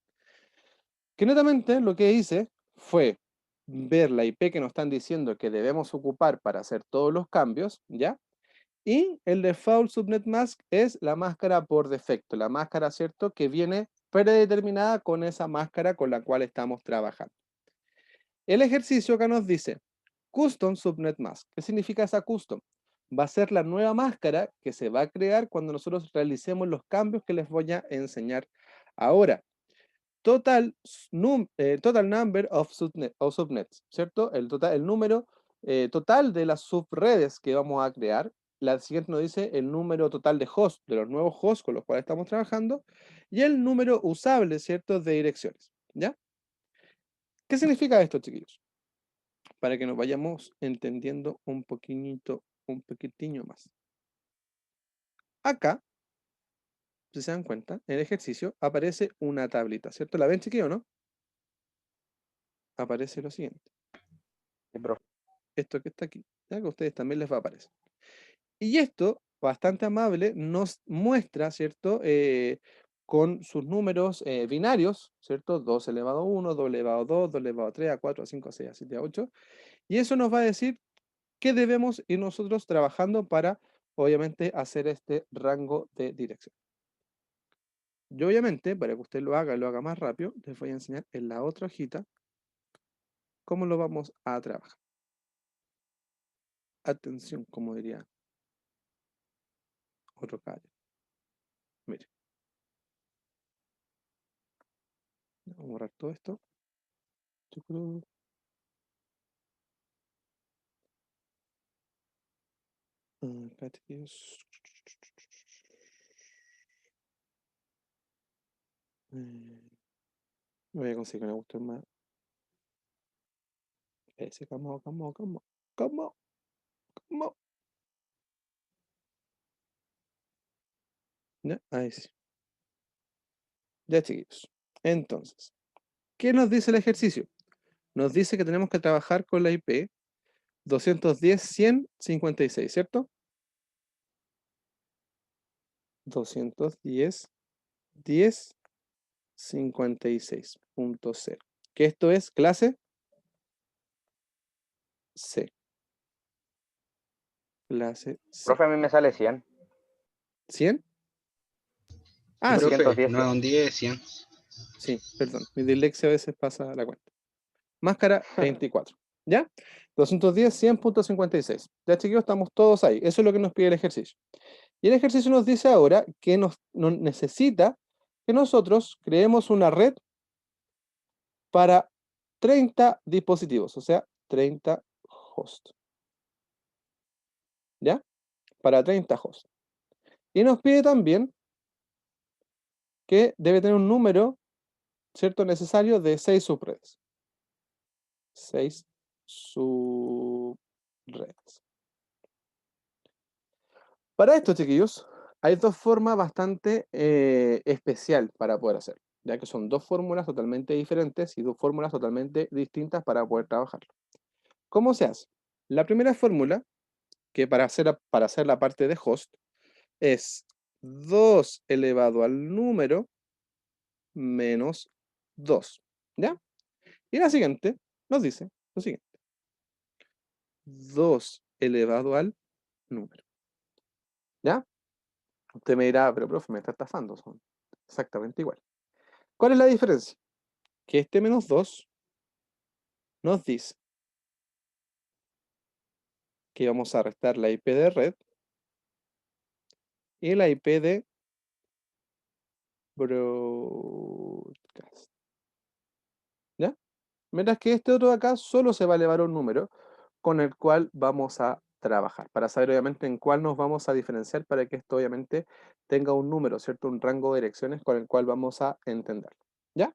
Que netamente lo que hice fue ver la IP que nos están diciendo que debemos ocupar para hacer todos los cambios, ¿ya? Y el default subnet mask es la máscara por defecto, la máscara, ¿cierto? Que viene predeterminada con esa máscara con la cual estamos trabajando. El ejercicio acá nos dice Custom Subnet Mask. ¿Qué significa esa custom? Va a ser la nueva máscara que se va a crear cuando nosotros realicemos los cambios que les voy a enseñar ahora. Total number of subnets, ¿cierto? El número total de las subredes que vamos a crear. La siguiente nos dice el número total de hosts, de los nuevos hosts con los cuales estamos trabajando, y el número usable, ¿cierto?, de direcciones, ¿ya? ¿Qué significa esto, chiquillos? Para que nos vayamos entendiendo un poquitinho más. Acá, si se dan cuenta, en el ejercicio aparece una tablita, ¿cierto? ¿La ven, chiquillos, no? Aparece lo siguiente. Sí, profe. Esto que está aquí, ya que a ustedes también les va a aparecer. Y esto, bastante amable, nos muestra, ¿cierto? Con sus números binarios, ¿cierto? 2 elevado a 1, 2 elevado a 2, 2 elevado a 3, a 4, a 5, a 6, a 7, a 8. Y eso nos va a decir qué debemos ir nosotros trabajando para, obviamente, hacer este rango de dirección. Yo, obviamente, para que usted lo haga más rápido, les voy a enseñar en la otra hojita cómo lo vamos a trabajar. Atención, como diría otro calle. Mire. Vamos a borrar todo esto. Espérate, voy a conseguir una cuestión más. Ese, come. Ya, ahí sí. Ya, chiquillos. Entonces, ¿qué nos dice el ejercicio? Nos dice que tenemos que trabajar con la IP 210.156, ¿cierto? 210.10.56.0. Que esto es clase C. Clase C. Profe, a mí me sale 100. ¿100? Sí, Ah, sí, profe, 210, no, un 10, 100. sí, perdón. Mi dislexia a veces pasa la cuenta. Máscara 24. ¿Ya? 210.100.56. Ya, chiquillos, estamos todos ahí. Eso es lo que nos pide el ejercicio. Y el ejercicio nos dice ahora que nos necesita que nosotros creemos una red para 30 dispositivos, o sea, 30 hosts. ¿Ya? Para 30 hosts. Y nos pide también que debe tener un número, ¿cierto?, necesario de 6 subredes. 6 subredes. Para esto, chiquillos, hay dos formas bastante especial para poder hacerlo, ya que son dos fórmulas totalmente diferentes y dos fórmulas totalmente distintas para poder trabajarlo. ¿Cómo se hace? La primera fórmula, que para hacer la parte de host, es 2 elevado al número menos 2, ¿ya? Y la siguiente nos dice lo siguiente. 2 elevado al número, ¿ya? Usted me dirá, pero profe, me está estafando, son exactamente igual. ¿Cuál es la diferencia? que este menos 2 nos dice que vamos a restar la IP de red y la IP de broadcast. ¿Ya? Mientras que este otro de acá solo se va a elevar un número con el cual vamos a trabajar, para saber obviamente en cuál nos vamos a diferenciar para que esto obviamente tenga un número, ¿cierto? Un rango de direcciones con el cual vamos a entenderlo. ¿Ya?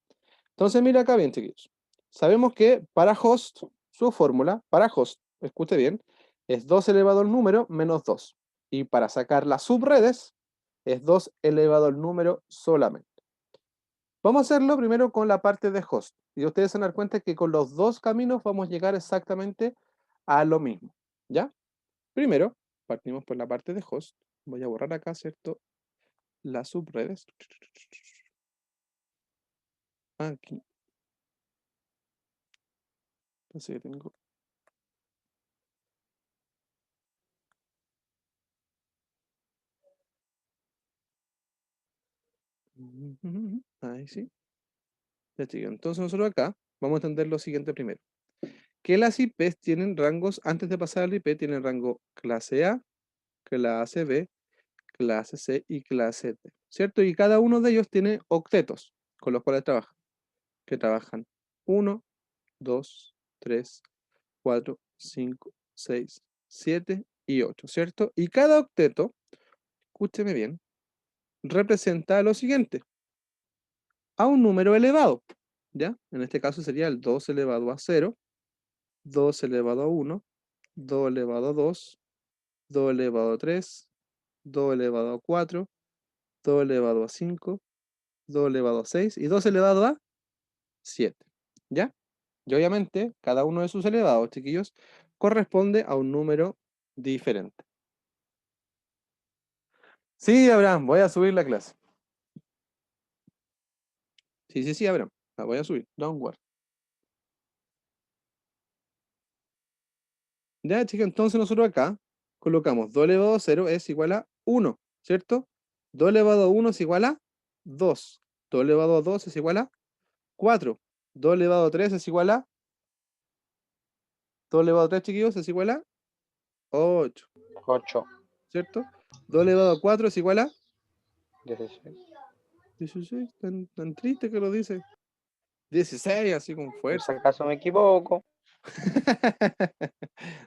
Entonces mira acá bien, chiquillos. Sabemos que para host, su fórmula, para host, escuche bien, es 2 elevado al número menos 2. Y para sacar las subredes, es 2 elevado al número solamente. Vamos a hacerlo primero con la parte de host. Y ustedes se van a dar cuenta que con los dos caminos vamos a llegar exactamente a lo mismo. ¿Ya? Primero, partimos por la parte de host. Voy a borrar acá, ¿cierto? Las subredes. Aquí. Entonces tengo... Ahí sí. Ya, chicos. Entonces nosotros acá vamos a entender lo siguiente primero. Que las IPs tienen rangos, antes de pasar al IP, tienen rango clase A, clase B, clase C y clase D, ¿cierto? Y cada uno de ellos tiene octetos con los cuales trabajan, que trabajan 1, 2, 3, 4, 5, 6, 7 y 8, ¿cierto? Y cada octeto, escúcheme bien, representa lo siguiente, a un número elevado, ¿ya? En este caso sería el 2 elevado a 0, 2 elevado a 1, 2 elevado a 2, 2 elevado a 3, 2 elevado a 4, 2 elevado a 5, 2 elevado a 6 y 2 elevado a 7. ¿Ya? Y obviamente, cada uno de sus elevados, chiquillos, corresponde a un número diferente. Sí, Abraham, voy a subir la clase. Sí, Abraham, la voy a subir. Don't worry. Ya, chicos, entonces nosotros acá colocamos 2 elevado a 0 es igual a 1, ¿cierto? 2 elevado a 1 es igual a 2. 2 elevado a 2 es igual a 4. 2 elevado a 3 es igual a 2 elevado a 3, chiquillos, es igual a 8, 8, ¿cierto? 2 elevado a 4 es igual a 16. 16, tan triste que lo dice. 16, así con Por si fuerza. acaso me equivoco.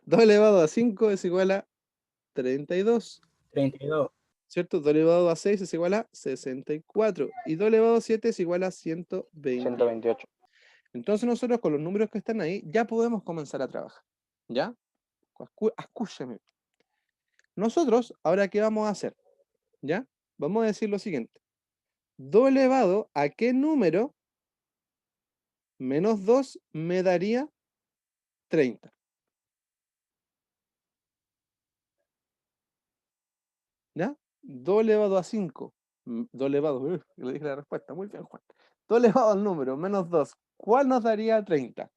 2 elevado a 5 es igual a 32, 32. ¿cierto? 2 elevado a 6 es igual a 64. Y 2 elevado a 7 es igual a 120. 128. Entonces nosotros con los números que están ahí ya podemos comenzar a trabajar. ¿Ya? Escúcheme. Nosotros, ahora, ¿qué vamos a hacer? ¿Ya? Vamos a decir lo siguiente. 2 elevado a qué número menos 2 me daría 30. ¿Ya? 2 elevado a 5. 2 elevado, le dije la respuesta. Muy bien, Juan. 2 elevado al número menos 2. ¿Cuál nos daría 30? El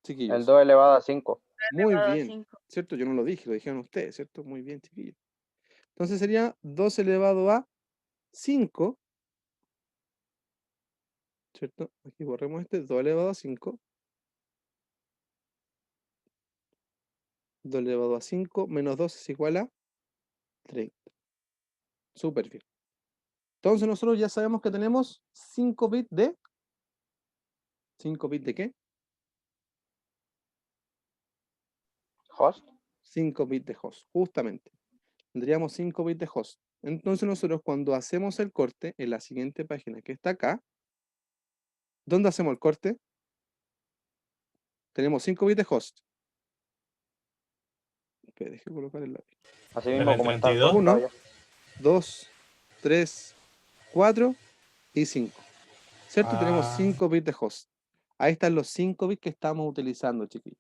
Chiquillos. 2 elevado a 5. Muy elevado a bien. 5. ¿Cierto? Yo no lo dije, lo dijeron ustedes, ¿cierto? Muy bien, chiquillos. Entonces sería 2 elevado a 5. ¿Cierto? Aquí borremos este. 2 elevado a 5. 2 elevado a 5 menos 2 es igual a 30. Súper bien. Entonces nosotros ya sabemos que tenemos 5 bits de... ¿5 bits de qué? Host. 5 bits de host, justamente. Tendríamos 5 bits de host. Entonces nosotros cuando hacemos el corte en la siguiente página que está acá, ¿dónde hacemos el corte? Tenemos 5 bits de host. Espera, déjame colocar el lápiz. Así En mismo el como está 32. cortado 1, ya. 2, 3, 4 y 5. ¿Cierto? Tenemos Ah. 5 bits de host. Ahí están los 5 bits que estamos utilizando, chiquillos.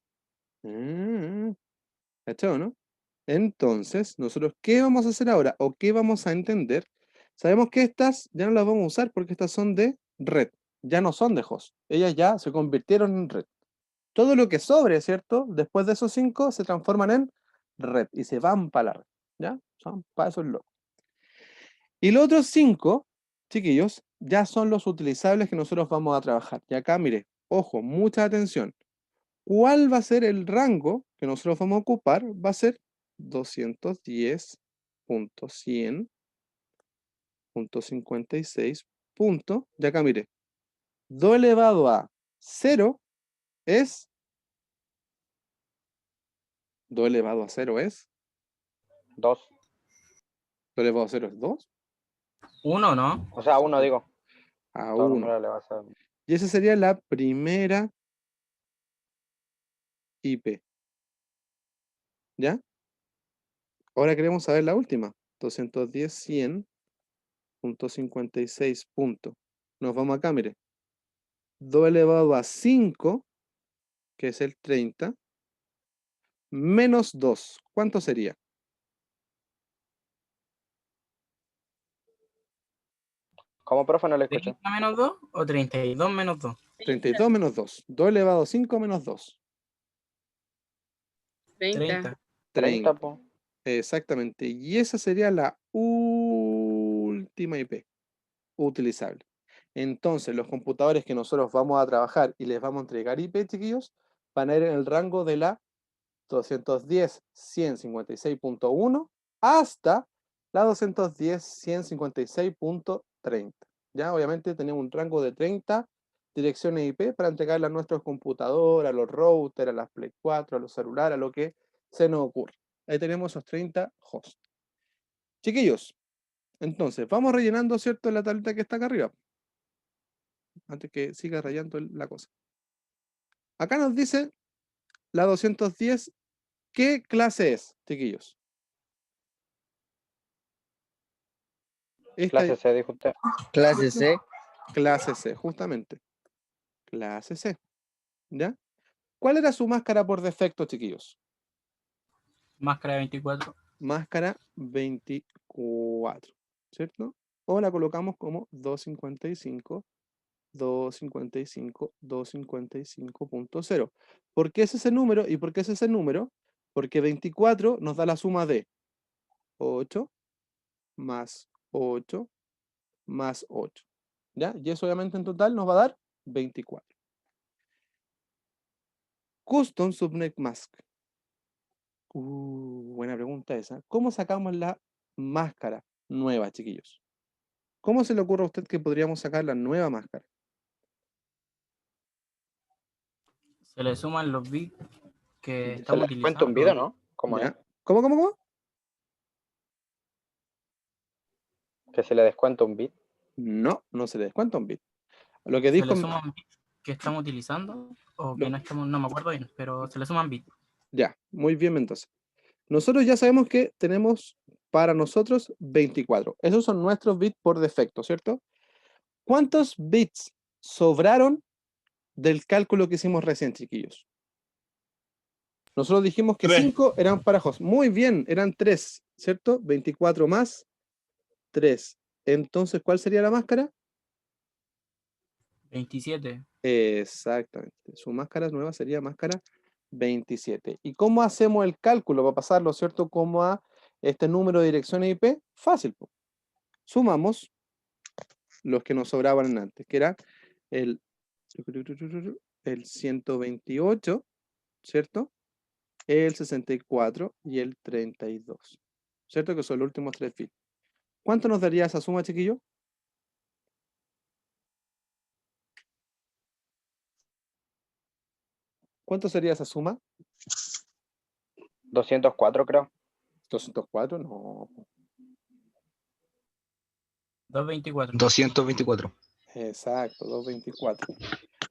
¿Cachado, no? Entonces, nosotros, ¿qué vamos a hacer ahora? ¿O qué vamos a entender? Sabemos que estas ya no las vamos a usar porque estas son de red. Ya no son de host. Ellas ya se convirtieron en red. Todo lo que sobre, ¿cierto? Después de esos 5 se transforman en red y se van para la red. ¿Ya? Son para esos locos. Y los otros 5, chiquillos, ya son los utilizables que nosotros vamos a trabajar. Y acá, mire, ojo, mucha atención. ¿Cuál va a ser el rango que nosotros vamos a ocupar? Va a ser 210.100.56. Y acá, mire, 2 elevado a 0 es... 2 elevado a 0 es... 2. 2 elevado a 0 es 2. 1, ¿no? O sea, 1 digo. A Todo 1. número le va a ser. Y esa sería la primera IP. ¿Ya? Ahora queremos saber la última. 210.100.56. Nos vamos acá, mire. 2 elevado a 5, que es el 30, menos 2. ¿Cuánto sería? ¿Cómo, profe? No le escuché. 30 menos 2 o 32 menos 2. 32 menos 2. 2 elevado a 5 menos 2. 30. 30, po. Exactamente. Y esa sería la última IP utilizable. Entonces, los computadores que nosotros vamos a trabajar y les vamos a entregar IP, chiquillos, van a ir en el rango de la 210.156.1 hasta la 210.156.30. Ya, obviamente tenemos un rango de 30 direcciones IP para entregarle a nuestros computadores, a los routers, a las Play 4, a los celulares, a lo que se nos ocurra. Ahí tenemos esos 30 hosts. Chiquillos, entonces, vamos rellenando, ¿cierto?, la tablita que está acá arriba. Antes que siga rayando la cosa. Acá nos dice la 210, ¿qué clase es, chiquillos? Esta Clase C, dijo usted. Clase C. clase C, justamente. Clase C. ¿Ya? ¿Cuál era su máscara por defecto, chiquillos? Máscara de 24. Máscara 24, ¿cierto? O la colocamos como 255, 255, 255.0. ¿Por qué es ese número? ¿Y por qué es ese número? Porque 24 nos da la suma de 8 más 8 más 8. ¿Ya? Y eso obviamente en total nos va a dar 24. Custom Subnet Mask. Buena pregunta esa. ¿Cómo sacamos la máscara nueva, chiquillos? ¿Cómo se le ocurre a usted que podríamos sacar la nueva máscara? Se le suman los bits que Ya. Se estamos les cuenta un utilizando. video, ¿no? ¿Cómo es? ¿Ya? ¿Cómo? Que se le descuenta un bit. No, no se le descuenta un bit. Lo que Se dijo... le suman bits que estamos utilizando o que Lo- no estamos, no me acuerdo bien, pero se le suman bits. Ya, muy bien, entonces. Nosotros ya sabemos que tenemos para nosotros 24. Esos son nuestros bits por defecto, ¿cierto? ¿Cuántos bits sobraron del cálculo que hicimos recién, chiquillos? Nosotros dijimos que 3. 5 eran para host. Muy bien, eran 3, ¿cierto? 24 más 3. Entonces, ¿cuál sería la máscara? 27. Exactamente. Su máscara nueva sería máscara 27. ¿Y cómo hacemos el cálculo para pasarlo, ¿cierto? Como a este número de direcciones IP? Fácil, po. Sumamos los que nos sobraban antes, que era el 128, ¿cierto? El 64 y el 32, ¿cierto? Que son los últimos 3 bits. ¿Cuánto nos daría esa suma, chiquillo? ¿Cuánto sería esa suma? 204, creo. 204, no. 224. 224. Exacto, 224.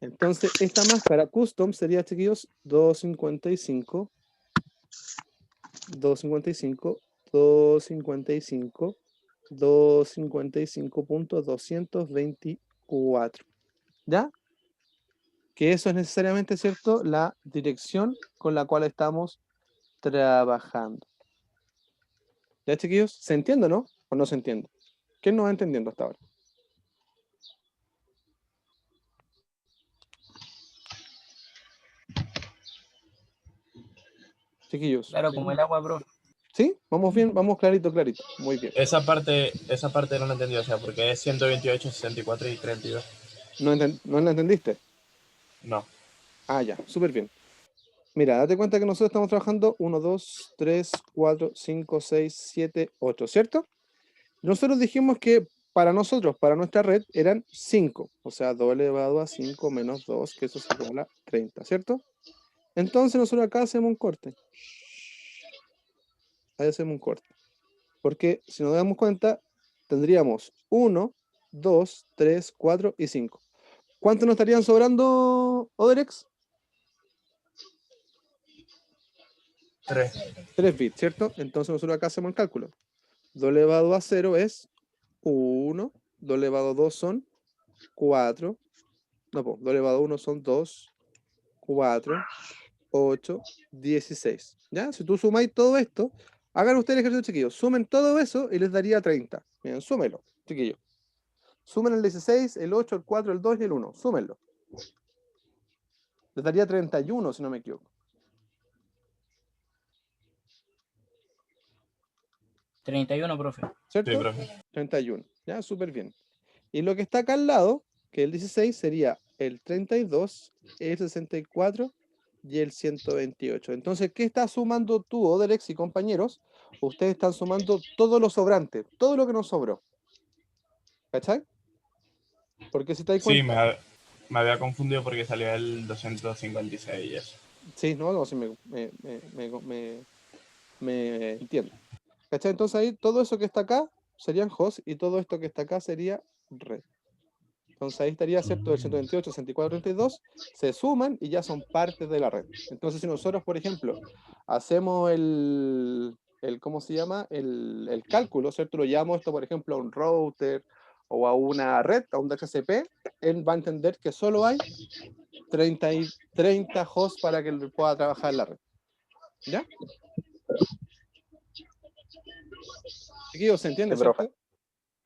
Entonces, esta máscara custom sería, chiquillos, 255, 255, 255, 255.224. ¿Ya? Que eso es necesariamente, ¿cierto?, la dirección con la cual estamos trabajando. ¿Ya, chiquillos? ¿Se entiende, no? ¿O no se entiende? ¿Quién no va entendiendo hasta ahora? Chiquillos. Claro, como el agua, bro. ¿Sí? Vamos bien, vamos clarito, clarito. Muy bien. Esa parte no la entendí, o sea, porque es 128, 64 y 32. ¿No la entendiste? No. Ah, ya, súper bien. Mira, date cuenta que nosotros estamos trabajando 1, 2, 3, 4, 5, 6, 7, 8, ¿cierto? Nosotros dijimos que para nosotros, para nuestra red, eran 5. O sea, 2 elevado a 5 menos 2, que eso es igual a 30, ¿cierto? Entonces nosotros acá hacemos un corte. Ahí hacemos un corte. Porque si nos damos cuenta, tendríamos 1, 2, 3, 4 y 5. ¿Cuántos nos estarían sobrando, Oderex? 3. 3 bits, ¿cierto? Entonces nosotros acá hacemos el cálculo. 2 elevado a 0 es 1, 2 elevado a 2 son 4, no, pues 2 elevado a 1 son 2, 4, 8, 16. ¿Ya? Si tú sumáis todo esto, hagan ustedes el ejercicio, chiquillos. Sumen todo eso y les daría 30. Miren, súmenlo, chiquillos. Sumen el 16, el 8, el 4, el 2 y el 1. Súmenlo. Les daría 31, si no me equivoco. 31, profe. ¿Cierto? Sí, profe. 31. Ya, súper bien. Y lo que está acá al lado, que el 16, sería el 32, el 64 y el 128. Entonces, ¿qué está sumando tú, Oderex y compañeros? Ustedes están sumando todo lo sobrante, todo lo que nos sobró. ¿Cachai? Porque si te das Sí, cuenta, me había confundido porque salió el 256 y eso. sí, no, sí me entiendo. ¿Cachai? Entonces ahí todo eso que está acá serían host y todo esto que está acá sería red. Entonces ahí estaría, ¿cierto? El 128, 64, 32 se suman y ya son parte de la red. Entonces si nosotros, por ejemplo, hacemos ¿cómo se llama? El cálculo, ¿cierto? Lo llamamos esto, por ejemplo, a un router o a una red, a un DHCP, él va a entender que solo hay 30 hosts para que él pueda trabajar en la red. ¿Ya? Aquí se entiende, Sí, profe. ¿cierto?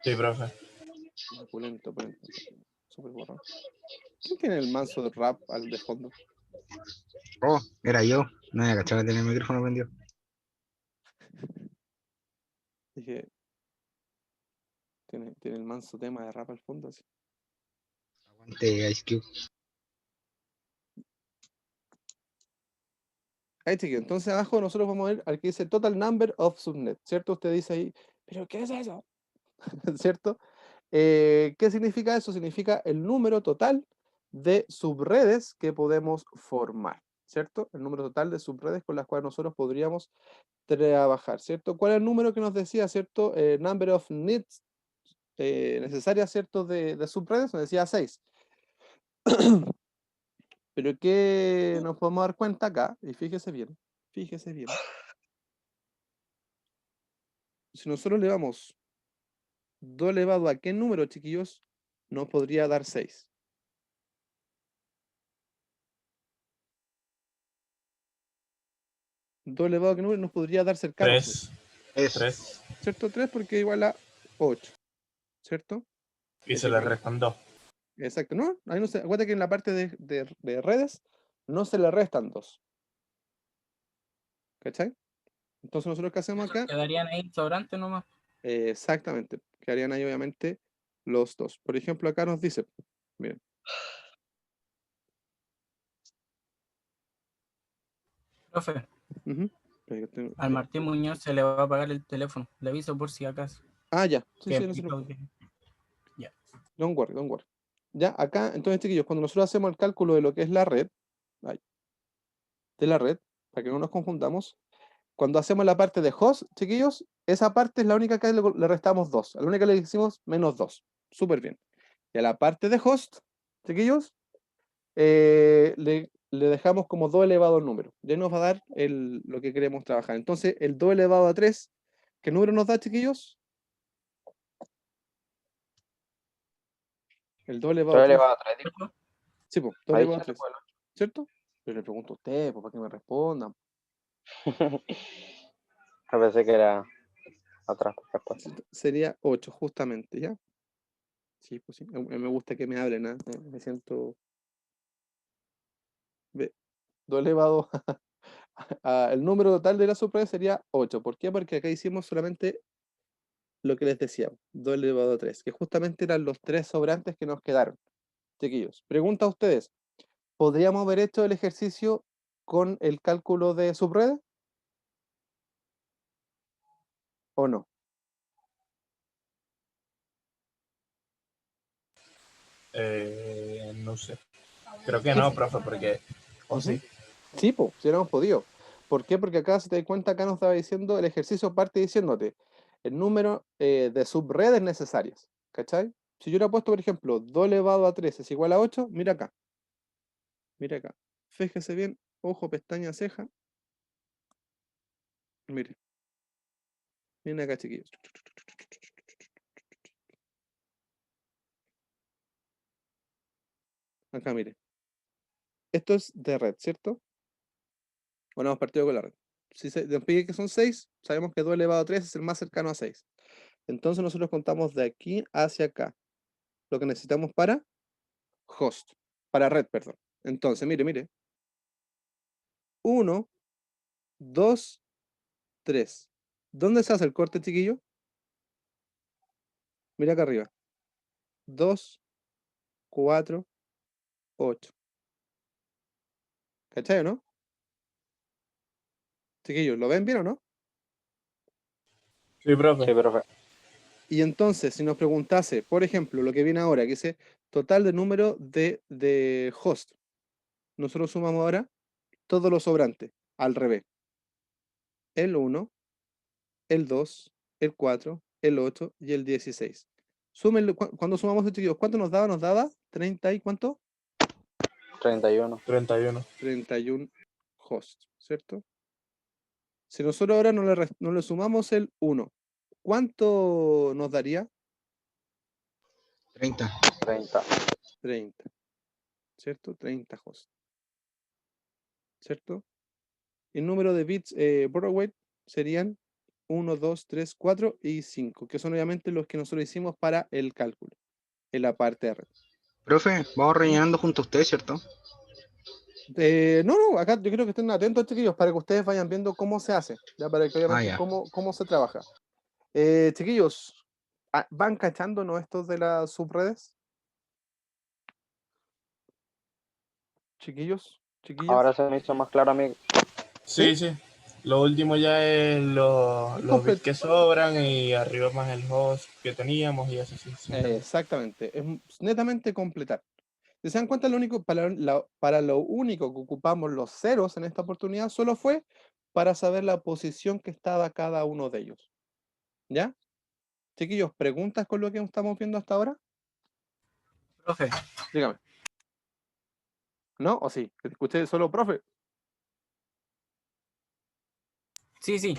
Sí, profe. Opulento, opulento. Súper borrado. ¿Quién tiene el manso de rap al de fondo? Oh, era yo. No había cachado que tenía el micrófono prendido. Dije, tiene el manso tema de rap al fondo, así. Aguante Ice Cube. Ahí, chiquillos. Entonces abajo nosotros vamos a ver al que dice Total Number of Subnet, ¿cierto? Usted dice ahí, ¿pero qué es eso? ¿Cierto? ¿Qué significa eso? Significa el número total de subredes que podemos formar, ¿cierto? El número total de subredes con las cuales nosotros podríamos trabajar, ¿cierto? ¿Cuál es el número que nos decía, ¿cierto? Number of needs necesarias, ¿cierto? De subredes, nos decía 6. Pero ¿qué nos podemos dar cuenta acá? Y fíjese bien, fíjese bien. Si nosotros le damos 2 elevado a qué número, chiquillos, nos podría dar 6. ¿2 elevado a qué número nos podría dar cercano? 3. Eso. 3. ¿Cierto? 3 porque igual a 8. ¿Cierto? Y Es se le igual. restan 2. Exacto. No, ahí no se. Acuérdate que en la parte de redes no se le restan 2. ¿Cachai? Entonces nosotros qué hacemos acá? Quedarían ahí sobrantes nomás. Exactamente. Quedarían ahí obviamente los 2. Por ejemplo, acá nos dice, miren, Profe, ujú, espera que tengo- al Martín Muñoz se le va a apagar el teléfono. Le aviso por si acaso. Ah, ya. Sí, Que sí, no se mi preocupe. audio- Ya. Don't worry, don't worry. Ya, acá, entonces, chiquillos, cuando nosotros hacemos el cálculo de lo que es la red, ay, de la red, para que no nos confundamos, cuando hacemos la parte de host, chiquillos, esa parte es la única que le restamos 2. A la única le decimos menos 2. Súper bien. Y a la parte de host, chiquillos, le dejamos como 2 elevado al número. Ya nos va a dar lo que queremos trabajar. Entonces, el 2 elevado a 3, ¿qué número nos da, chiquillos? El 2 elevado 3 a 3. elevado a 3, dijo. Sí, pues, 2 Ahí elevado a se le 3. fue el ¿Cierto? Pero le pregunto a usted, pues, para que me respondan. 8. Yo pensé que era otra respuesta. Sería 8, justamente, ¿ya? Sí, pues sí. Me gusta que me hablen, ¿ah? Me siento... 2 elevado el número total de la subred sería 8. ¿Por qué? Porque acá hicimos solamente lo que les decía, 2 elevado a 3, que justamente eran los 3 sobrantes que nos quedaron. Chiquillos, pregunta a ustedes, ¿podríamos haber hecho el ejercicio con el cálculo de subredes? ¿O no? No sé. Creo que no, profe, porque... O sí. Sí, pues, si hubiéramos podido. ¿Por qué? Porque acá, si te das cuenta, acá nos estaba diciendo, el ejercicio parte diciéndote el número de subredes necesarias. ¿Cachai? Si yo hubiera puesto, por ejemplo, 2 elevado a 3 es igual a 8, mira acá. Mira acá. Fíjese bien, ojo, pestaña, ceja. Mire. Miren acá, chiquillos. Acá, mire. Esto es de red, ¿cierto? Bueno, hemos partido con la red. Si nos pide que son 6, sabemos que 2 elevado a 3 es el más cercano a 6. Entonces nosotros contamos de aquí hacia acá. Lo que necesitamos para host. Para red, perdón. Entonces, mire. 1, 2, 3. ¿Dónde se hace el corte, chiquillo? Mira acá arriba. 2, 4, 8. ¿Cachai o no? Chiquillos, ¿lo ven bien o no? Sí, profe. Sí, profe. Y entonces, si nos preguntase, por ejemplo, lo que viene ahora, que dice total de número de host, nosotros sumamos ahora todos los sobrantes, al revés. El 1, el 2, el 4, el 8 y el 16. Súmenlo, cuando sumamos estos chiquillos, ¿cuánto nos daba? Nos daba 30 y ¿cuánto? 31. 31. 31 hosts, ¿cierto? Si nosotros ahora no le sumamos el 1, ¿cuánto nos daría? 30. 30. 30, ¿cierto? 30 hosts, ¿cierto? El número de bits Broadway serían 1, 2, 3, 4 y 5, que son obviamente los que nosotros hicimos para el cálculo, en la parte de red. Profe, vamos rellenando junto a usted, ¿cierto? No, acá yo creo que estén atentos, chiquillos, para que ustedes vayan viendo cómo se hace, ya para que obviamente ya. cómo se trabaja. Chiquillos, ¿van cachándonos estos de las subredes? Chiquillos, chiquillas. Ahora se me hizo más claro a mí. Sí, sí. Lo último ya es los bits que sobran y arriba más el host que teníamos y eso sí. Exactamente, es netamente completar. Si se dan cuenta, lo único, para lo único que ocupamos los ceros en esta oportunidad solo fue para saber la posición que estaba cada uno de ellos. ¿Ya? Chiquillos, ¿preguntas con lo que estamos viendo hasta ahora? Profe, Dígame. ¿No? ¿O sí? ¿Que te escuché solo, profe? sí. Sí.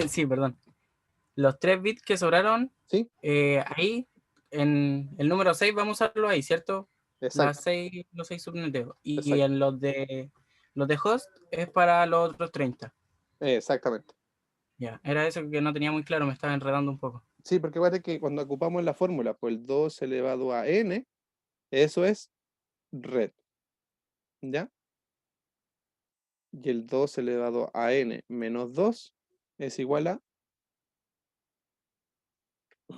Sí, perdón. Los 3 bits que sobraron, Sí, ahí, en el número 6 vamos a usarlo ahí, ¿cierto? exacto. Los 6 subneteos. Y Exacto. en los de host es para los otros 30. Exactamente. Ya, era eso que no tenía muy claro, me estaba enredando un poco. Sí, porque acuérdate que cuando ocupamos la fórmula, pues el 2 elevado a n, eso es red. ¿Ya? Y el 2 elevado a n menos 2 es igual a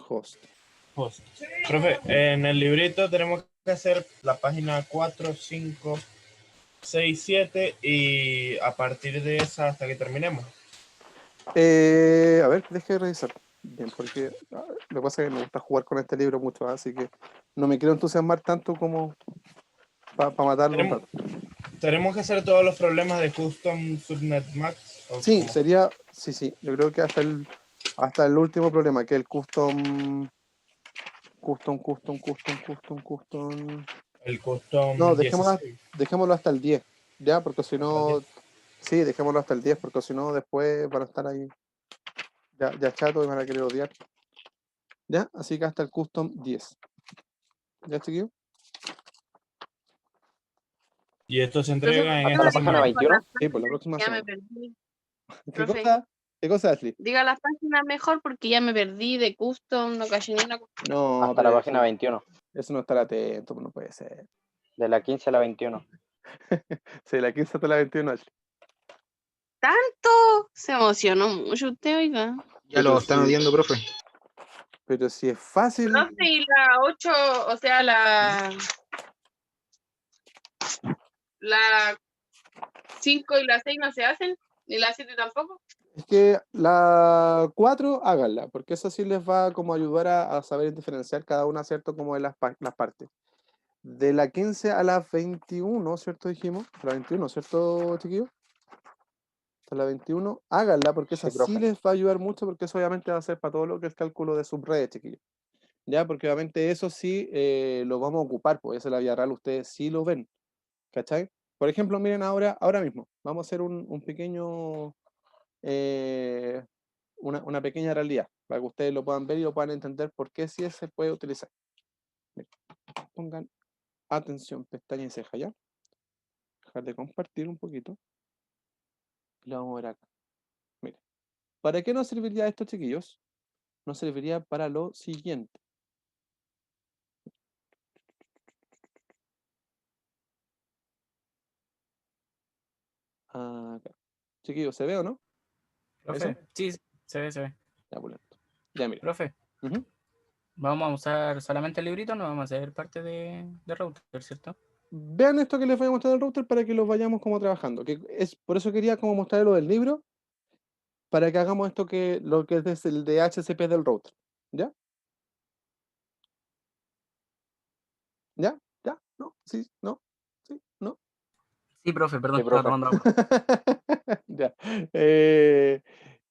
host. Host. Profe, en el librito tenemos que hacer la página 4, 5, 6, 7 y a partir de esa hasta que terminemos. A ver, deje de revisar. Bien, porque lo que pasa es que me gusta jugar con este libro mucho, así que no me quiero entusiasmar tanto como para matarlo un rato. ¿Tenemos que hacer todos los problemas de Custom Subnet Max? Sí, sería, sí, yo creo que hasta el último problema, que es el custom. El Custom No, 16. dejémoslo hasta el 10, ya, porque si no, sí, dejémoslo hasta el 10, porque si no, después van a estar ahí ya chato y van a querer odiar. Ya, así que hasta el custom 10. ¿Ya, chiquillo? Y esto se entrega en ¿Hasta la página 21? Sí, por la próxima Ya me semana. perdí. ¿Qué Profe. cosa? ¿Qué cosa, Ashley? Diga las páginas mejor porque ya me perdí de custom, no caché ni una cosa. No, Hasta la pero página 21. eso no estar atento, pues no puede ser. De la 15 a la 21. Sí, la 15 hasta la 21, Ashley. ¿Tanto? Se emocionó mucho usted, oiga. Ya lo Pero están sí. odiando, profe. Pero si es fácil, Profe, y la 8, o sea, la 5 y la 6 no se hacen, ni la 7 tampoco. es que la 4 háganla, porque eso sí les va como a ayudar a saber diferenciar cada una, ¿cierto? Como de las partes. De la 15 a la 21, ¿cierto? Dijimos, a la 21, ¿cierto, chiquillos? Hasta la 21, háganla, porque Sí, esa sí profe. les va a ayudar mucho, porque eso obviamente va a ser para todo lo que es cálculo de subredes, chiquillos. Ya, porque obviamente eso sí lo vamos a ocupar, pues eso en la vida real ustedes sí lo ven, ¿cachai? Por ejemplo, miren ahora mismo, vamos a hacer un pequeño, una pequeña realidad, para que ustedes lo puedan ver y lo puedan entender por qué sí se puede utilizar. Miren, pongan atención, pestaña y ceja, ¿ya? Dejar de compartir un poquito. Y lo vamos a ver acá. Miren, ¿para qué nos serviría esto, chiquillos? Nos serviría para lo siguiente. Acá. Chiquillos, ¿se ve o no? Profe, ¿Eso? sí, se ve, se ve. Ya, por lento. Ya, mira. Profe, Ujú. vamos a usar solamente el librito, no vamos a hacer parte de router, ¿cierto? Vean esto que les voy a mostrar el router para que los vayamos como trabajando. Que es, por eso quería como mostrarles lo del libro, para que hagamos esto lo que es el DHCP del router. ¿Ya? ¿Ya? ¿Ya? ¿No? ¿Sí? ¿No? ¿Sí? ¿No? Sí, profe, perdón, Sí, estaba profe. tomando agua. Ya.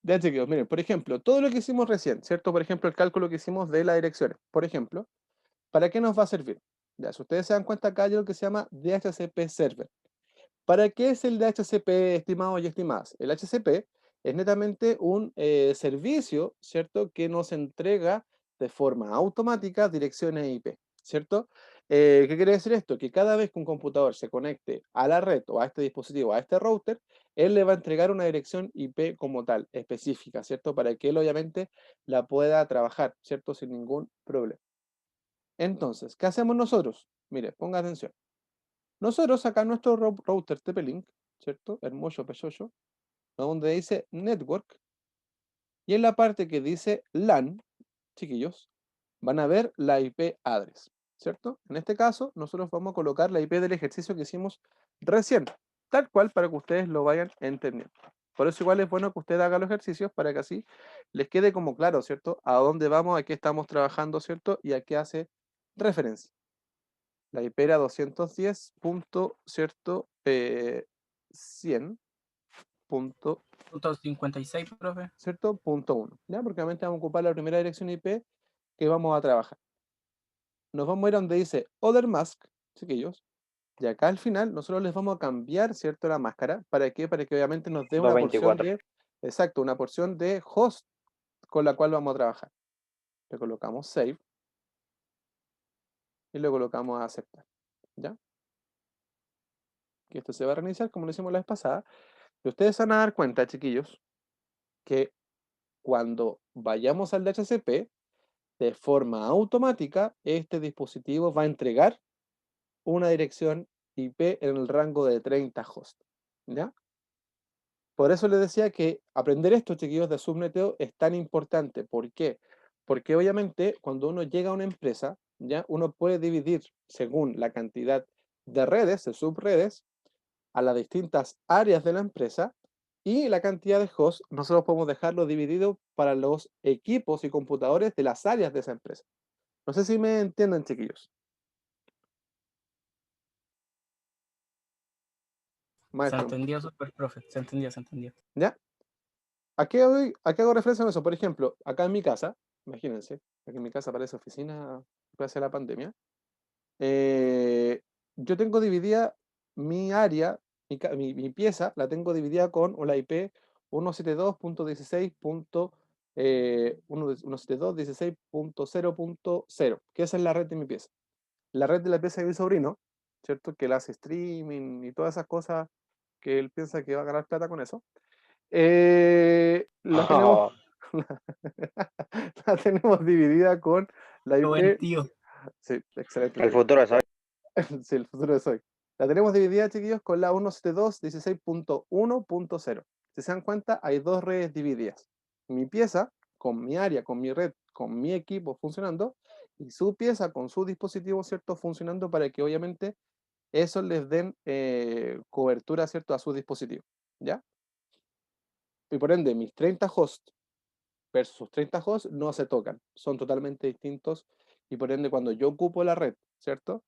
Ya, chicos, miren, por ejemplo, todo lo que hicimos recién, ¿cierto? Por ejemplo, el cálculo que hicimos de las direcciones, por ejemplo, ¿para qué nos va a servir? Ya, si ustedes se dan cuenta, acá hay algo que se llama DHCP Server. ¿Para qué es el DHCP, estimados y estimadas? El HCP es netamente un servicio, ¿cierto?, que nos entrega de forma automática direcciones IP, ¿cierto? ¿Qué quiere decir esto? Que cada vez que un computador se conecte a la red o a este dispositivo, a este router, él le va a entregar una dirección IP como tal, específica, ¿cierto? Para que él obviamente la pueda trabajar, ¿cierto? Sin ningún problema. Entonces, ¿qué hacemos nosotros? Mire, ponga atención. Nosotros acá en nuestro router TP-Link, ¿cierto? Hermoso, pechocho, donde dice Network, y en la parte que dice LAN, chiquillos, van a ver la IP address, ¿cierto? En este caso, nosotros vamos a colocar la IP del ejercicio que hicimos recién, tal cual para que ustedes lo vayan entendiendo. Por eso igual es bueno que usted haga los ejercicios para que así les quede como claro, ¿cierto? A dónde vamos, a qué estamos trabajando, ¿cierto? Y a qué hace referencia. La IP era 210. ¿Cierto? 100. Punto, Punto 56, profe. ¿cierto? Punto 1. ¿Ya? Porque obviamente vamos a ocupar la primera dirección IP que vamos a trabajar. Nos vamos a ir a donde dice Other Mask, chiquillos. Y acá al final nosotros les vamos a cambiar, ¿cierto? La máscara. ¿Para qué? Para que obviamente nos dé una porción 224. de, exacto, una porción de host con la cual vamos a trabajar. Le colocamos Save y le colocamos a aceptar. ¿Ya? Que esto se va a reiniciar como lo hicimos la vez pasada. Y ustedes van a dar cuenta, chiquillos, que cuando vayamos al DHCP, de forma automática, este dispositivo va a entregar una dirección IP en el rango de 30 hosts. ¿Ya? Por eso les decía que aprender esto, chiquillos, de subneteo es tan importante. ¿Por qué? Porque obviamente cuando uno llega a una empresa, ¿ya? Uno puede dividir según la cantidad de redes, de subredes, a las distintas áreas de la empresa y la cantidad de hosts, nosotros podemos dejarlo dividido para los equipos y computadores de las áreas de esa empresa. No sé si me entienden, chiquillos. Se Maestro, entendió súper, profe. Se entendió, se entendió. ¿ya? ¿A qué hago referencia con eso? Por ejemplo, acá en mi casa, imagínense, aquí en mi casa parece oficina después de la pandemia, eh, yo tengo dividida mi área, mi pieza, la tengo dividida con la IP 172.16.172.16.0.0, que esa es la red de mi pieza. La red de la pieza de mi sobrino, ¿cierto? Que él hace streaming y todas esas cosas que él piensa que va a ganar plata con eso. La tenemos, Oh, la tenemos dividida con la Qué buen IP. tío. Sí, excelente. el futuro es hoy. Sí, el futuro es hoy. La tenemos dividida, chiquillos, con la 172.16.1.0. Si se dan cuenta, hay dos redes divididas. Mi pieza, con mi área, con mi red, con mi equipo funcionando, y su pieza con su dispositivo, ¿cierto? Funcionando para que obviamente eso les den cobertura, ¿cierto? A su dispositivo, ¿ya? Y por ende, mis 30 hosts versus 30 hosts no se tocan, son totalmente distintos y por ende cuando yo ocupo la red, ¿cierto?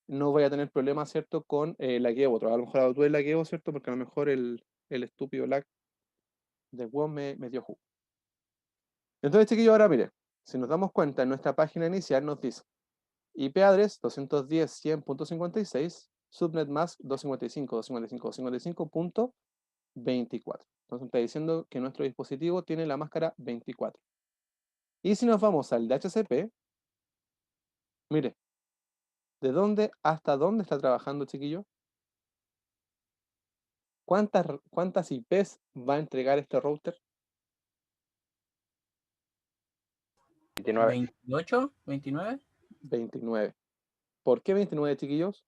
No voy a tener problemas, ¿cierto? Con lagueo otro. A lo mejor tuve lagueo, ¿cierto? Porque a lo mejor el estúpido lag de WoW me dio jugo. Entonces, chiquillos, ahora mire, si nos damos cuenta, en nuestra página inicial nos dice IP address 210.100.56, subnet mask 255.255.255.24. Entonces está diciendo que nuestro dispositivo tiene la máscara 24. Y si nos vamos al DHCP, mire, ¿de dónde hasta dónde está trabajando, chiquillo? ¿Cuántas IPs va a entregar este router? 29. 28, 29. 29. ¿Por qué 29, chiquillos?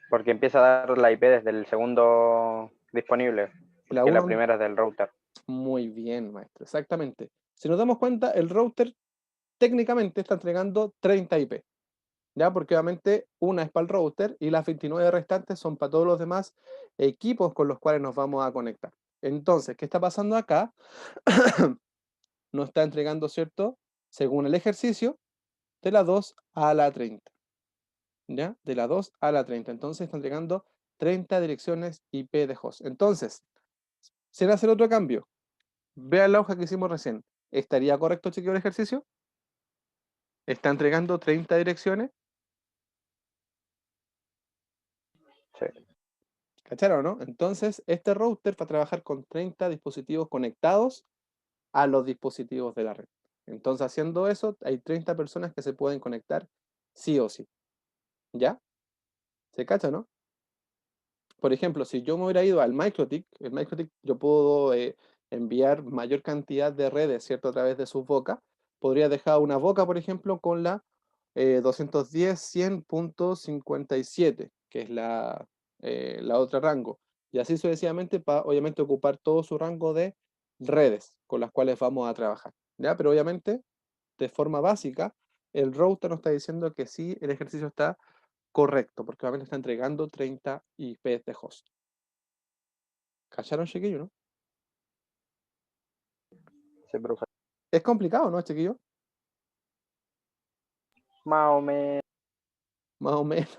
Porque empieza a dar la IP desde el segundo disponible. La Que la 1, primera es del router. muy bien, maestro, exactamente. Si nos damos cuenta, el router técnicamente está entregando 30 IP. ¿Ya? Porque obviamente una es para el router y las 29 restantes son para todos los demás equipos con los cuales nos vamos a conectar. Entonces, ¿qué está pasando acá? Nos está entregando, ¿cierto? Según el ejercicio, de la 2 a la 30. ¿Ya? De la 2 a la 30. Entonces está entregando 30 direcciones IP de host. Entonces, sin hacer otro cambio, vean la hoja que hicimos recién. ¿Estaría correcto, chiquillo, el ejercicio? ¿Está entregando 30 direcciones? Sí. ¿Cacharon, no? Entonces, este router va a trabajar con 30 dispositivos conectados a los dispositivos de la red. Entonces, haciendo eso, hay 30 personas que se pueden conectar sí o sí. ¿Ya? ¿Se cacha, no? Por ejemplo, si yo me hubiera ido al MikroTik, el MikroTik yo puedo enviar mayor cantidad de redes, ¿cierto? A través de sus bocas. Podría dejar una boca, por ejemplo, con la 210.100.57, que es la otra rango. Y así sucesivamente para, obviamente, ocupar todo su rango de redes con las cuales vamos a trabajar. ¿Ya? Pero obviamente, de forma básica, el router nos está diciendo que sí, el ejercicio está correcto, porque obviamente está entregando 30 IPs de host. ¿Cacharon, chiquillo, no? Sí, profe. Es complicado, ¿no, chiquillo? Más o menos. Más o menos.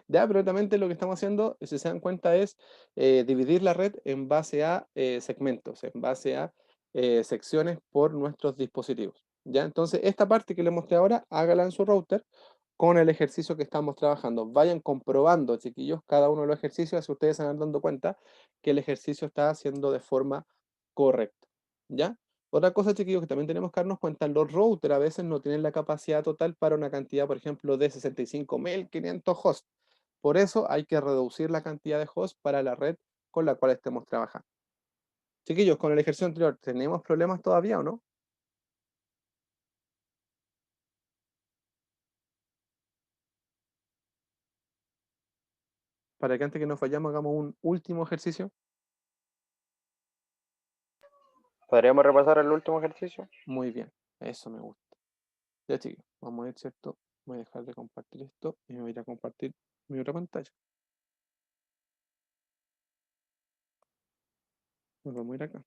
Ya, pero realmente lo que estamos haciendo, si se dan cuenta, es dividir la red en base a segmentos, en base a secciones por nuestros dispositivos. ¿Ya? Entonces, esta parte que les mostré ahora, hágala en su router con el ejercicio que estamos trabajando. Vayan comprobando, chiquillos, cada uno de los ejercicios, así ustedes se van dando cuenta que el ejercicio está haciendo de forma correcta. ¿Ya? Otra cosa, chiquillos, que también tenemos que darnos cuenta, los routers a veces no tienen la capacidad total para una cantidad, por ejemplo, de 65.500 hosts. Por eso hay que reducir la cantidad de hosts para la red con la cual estemos trabajando. Chiquillos, con el ejercicio anterior, ¿tenemos problemas todavía o no? Para que antes que nos fallamos hagamos un último ejercicio. ¿Podríamos repasar el último ejercicio? Muy bien, eso me gusta. Ya, chiquillos, vamos a ir, ¿cierto? Voy a dejar de compartir esto y me voy a ir a compartir mi otra pantalla. Nos vamos a ir acá.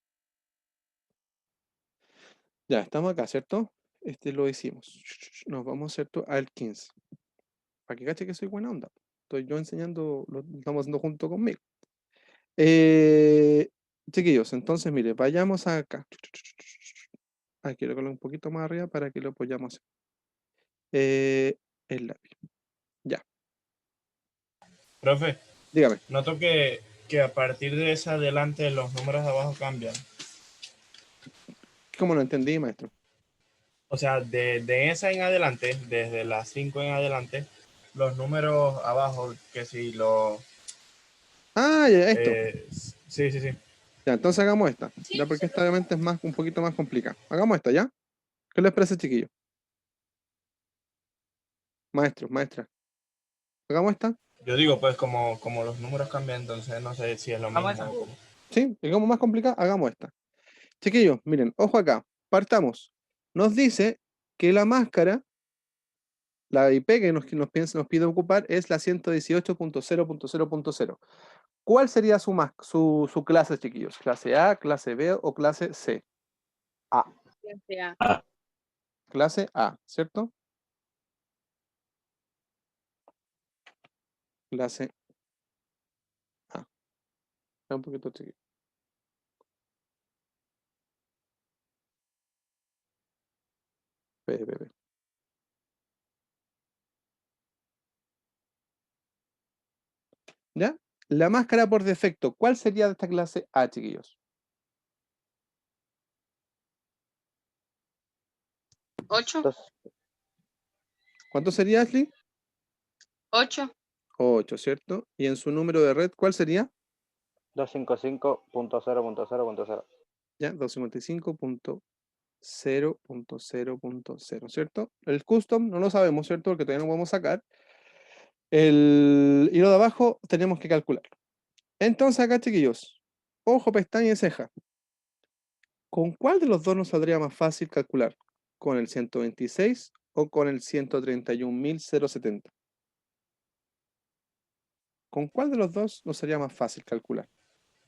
Ya, estamos acá, ¿cierto? Este lo hicimos. Nos vamos, ¿cierto? Al 15. Para que cache que soy buena onda. Estoy yo enseñando, lo estamos haciendo junto conmigo. Chiquillos, entonces, mire, vayamos acá. Aquí lo coloco un poquito más arriba para que lo apoyamos. El lápiz. Ya, Profe, dígame. noto que a partir de ese adelante los números de abajo cambian. ¿Cómo lo entendí, maestro? O sea, de esa en adelante, desde las 5 en adelante, los números abajo, que si lo... Ah, ya, esto. Sí, sí, sí. Ya, entonces hagamos esta. Ya, porque esta obviamente es un poquito más complicada. Hagamos esta, ¿ya? ¿Qué les parece, chiquillos? Maestro, maestra. Hagamos esta. Yo digo, pues, como los números cambian, entonces no sé si es lo Vamos a mismo. esa. o cómo. ¿Sí? ¿Es como más complicado? Hagamos esta. Chiquillos, miren, ojo acá. Partamos. Nos dice que la máscara, la IP que nos pide ocupar es la 118.0.0.0. ¿Cuál sería su clase, chiquillos? ¿Clase A, clase B o clase C? Ya. Clase A, ¿cierto? Clase A. Un poquito chiquillo. Ve. ¿Ya? La máscara por defecto, ¿cuál sería de esta clase A, chiquillos? 8. Dos- ¿Cuánto sería, Ashley? 8. 8, ¿cierto? Y en su número de red, ¿cuál sería? 255.0.0.0. Ya, 255.0.0.0, ¿cierto? El custom no lo sabemos, ¿cierto? Porque todavía no podemos sacar. El hilo de abajo tenemos que calcular. Entonces acá, chiquillos, ojo, pestaña y ceja. ¿Con cuál de los dos nos saldría más fácil calcular? ¿Con el 126 o con el 131.070? ¿Con cuál de los dos nos sería más fácil calcular?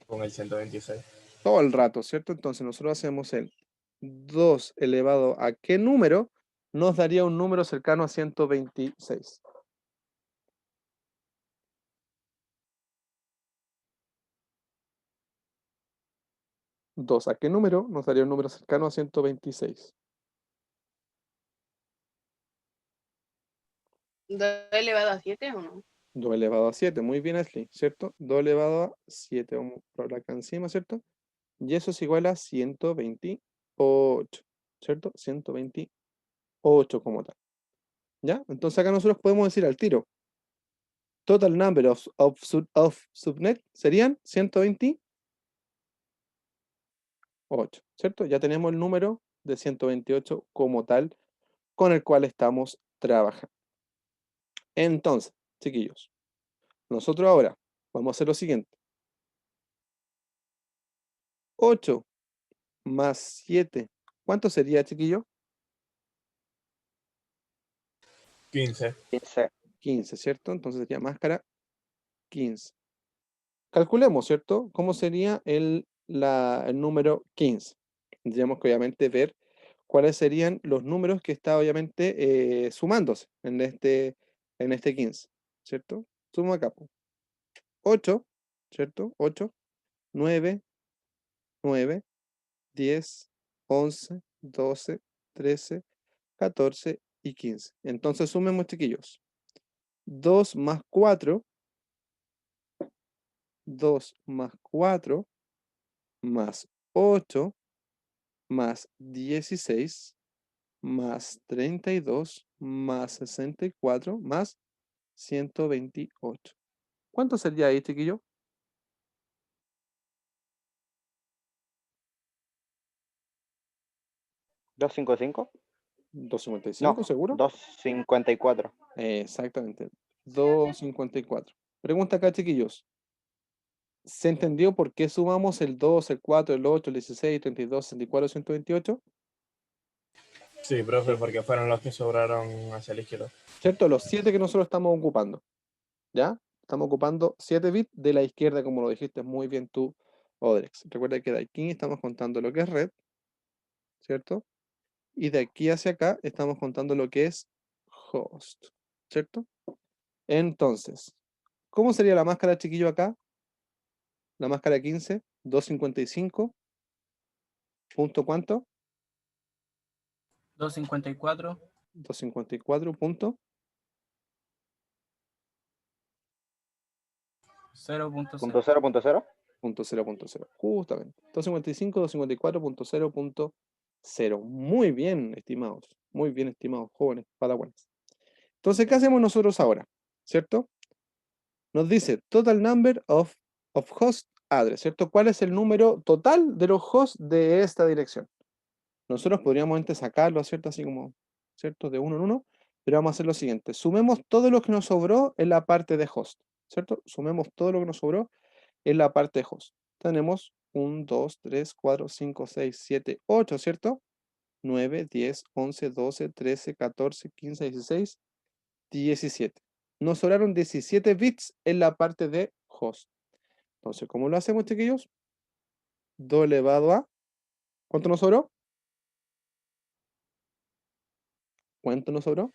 Con el 126. Todo el rato, ¿cierto? Entonces nosotros hacemos el 2 elevado a qué número nos daría un número cercano a 126. ¿2 a qué número nos daría un número cercano a 126? 2 elevado a 7 o no. 2 elevado a 7, muy bien, Ashley, ¿cierto? 2 elevado a 7, vamos por acá encima, ¿cierto? Y eso es igual a 128, ¿cierto? 128 como tal. ¿Ya? Entonces acá nosotros podemos decir al tiro. Total number of subnet serían 128, ¿cierto? Ya tenemos el número de 128 como tal con el cual estamos trabajando. Entonces, chiquillos, nosotros ahora vamos a hacer lo siguiente. 8 más 7. ¿Cuánto sería, chiquillo? 15. 15. 15, ¿cierto? Entonces sería máscara 15. Calculemos, ¿cierto? ¿Cómo sería el número 15? Tendríamos que obviamente ver cuáles serían los números que está obviamente sumándose en este 15, ¿cierto? Sumo acá. 8, ¿cierto? 8, 9, 10, 11, 12, 13, 14 y 15. Entonces sumemos, chiquillos. 2 más 4, 2 más 4, más 8, más 16, más 32, más 64, más 128. ¿Cuánto sería ahí, chiquillo? ¿255? 255, No, ¿seguro? 254. Exactamente. 254. Pregunta acá, chiquillos. ¿Se entendió por qué sumamos el 2, el 4, el 8, el 16, 32, 64, 128? Sí, profe, porque fueron los que sobraron hacia la izquierda. ¿Cierto? Los 7 que nosotros estamos ocupando. ¿Ya? Estamos ocupando 7 bits de la izquierda, como lo dijiste muy bien tú, Odrex. Recuerda que de aquí estamos contando lo que es red, ¿cierto? Y de aquí hacia acá estamos contando lo que es host, ¿cierto? Entonces, ¿cómo sería la máscara, chiquillo, acá? La máscara 15, 255. ¿Punto cuánto? 254. 254 punto. 0.0. Punto cero, punto cero. Punto 0.0, justamente. 255, 254.0.0. Muy bien, estimados jóvenes padawanes. Entonces, ¿qué hacemos nosotros ahora? ¿Cierto? Nos dice total number of host address, ¿cierto? ¿Cuál es el número total de los hosts de esta dirección? Nosotros podríamos antes sacarlo, ¿cierto? Así como, ¿cierto? De uno en uno. Pero vamos a hacer lo siguiente. Sumemos todo lo que nos sobró en la parte de host, ¿cierto? Sumemos todo lo que nos sobró en la parte de host. Tenemos 1, 2, 3, 4, 5, 6, 7, 8, ¿cierto? 9, 10, 11, 12, 13, 14, 15, 16, 17. Nos sobraron 17 bits en la parte de host. Entonces, ¿cómo lo hacemos, chiquillos? 2 elevado a... ¿Cuánto nos sobró? ¿Cuánto nos sobró?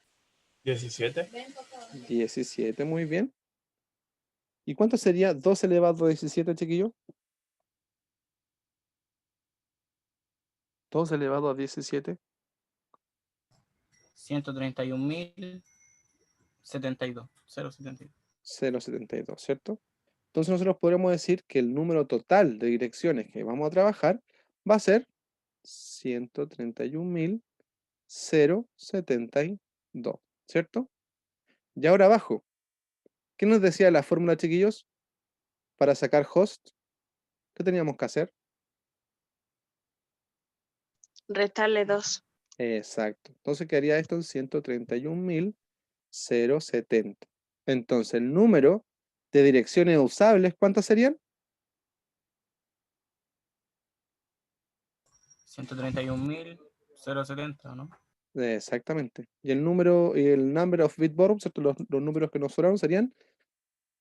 17. 17, muy bien. ¿Y cuánto sería 2 elevado a 17, chiquillos? 2 elevado a 17. 131.072. 0.72. 0,72, ¿cierto? Entonces nosotros podríamos decir que el número total de direcciones que vamos a trabajar va a ser 131.072, ¿cierto? Y ahora abajo, ¿qué nos decía la fórmula, chiquillos? Para sacar host, ¿qué teníamos que hacer? Restarle 2. Exacto. Entonces quedaría esto en 131.070. Entonces el número de direcciones usables, ¿cuántas serían? 131.070, ¿no? Exactamente. Y el número, y el number of bit bottom, ¿cierto? Los números que nos sobraron serían,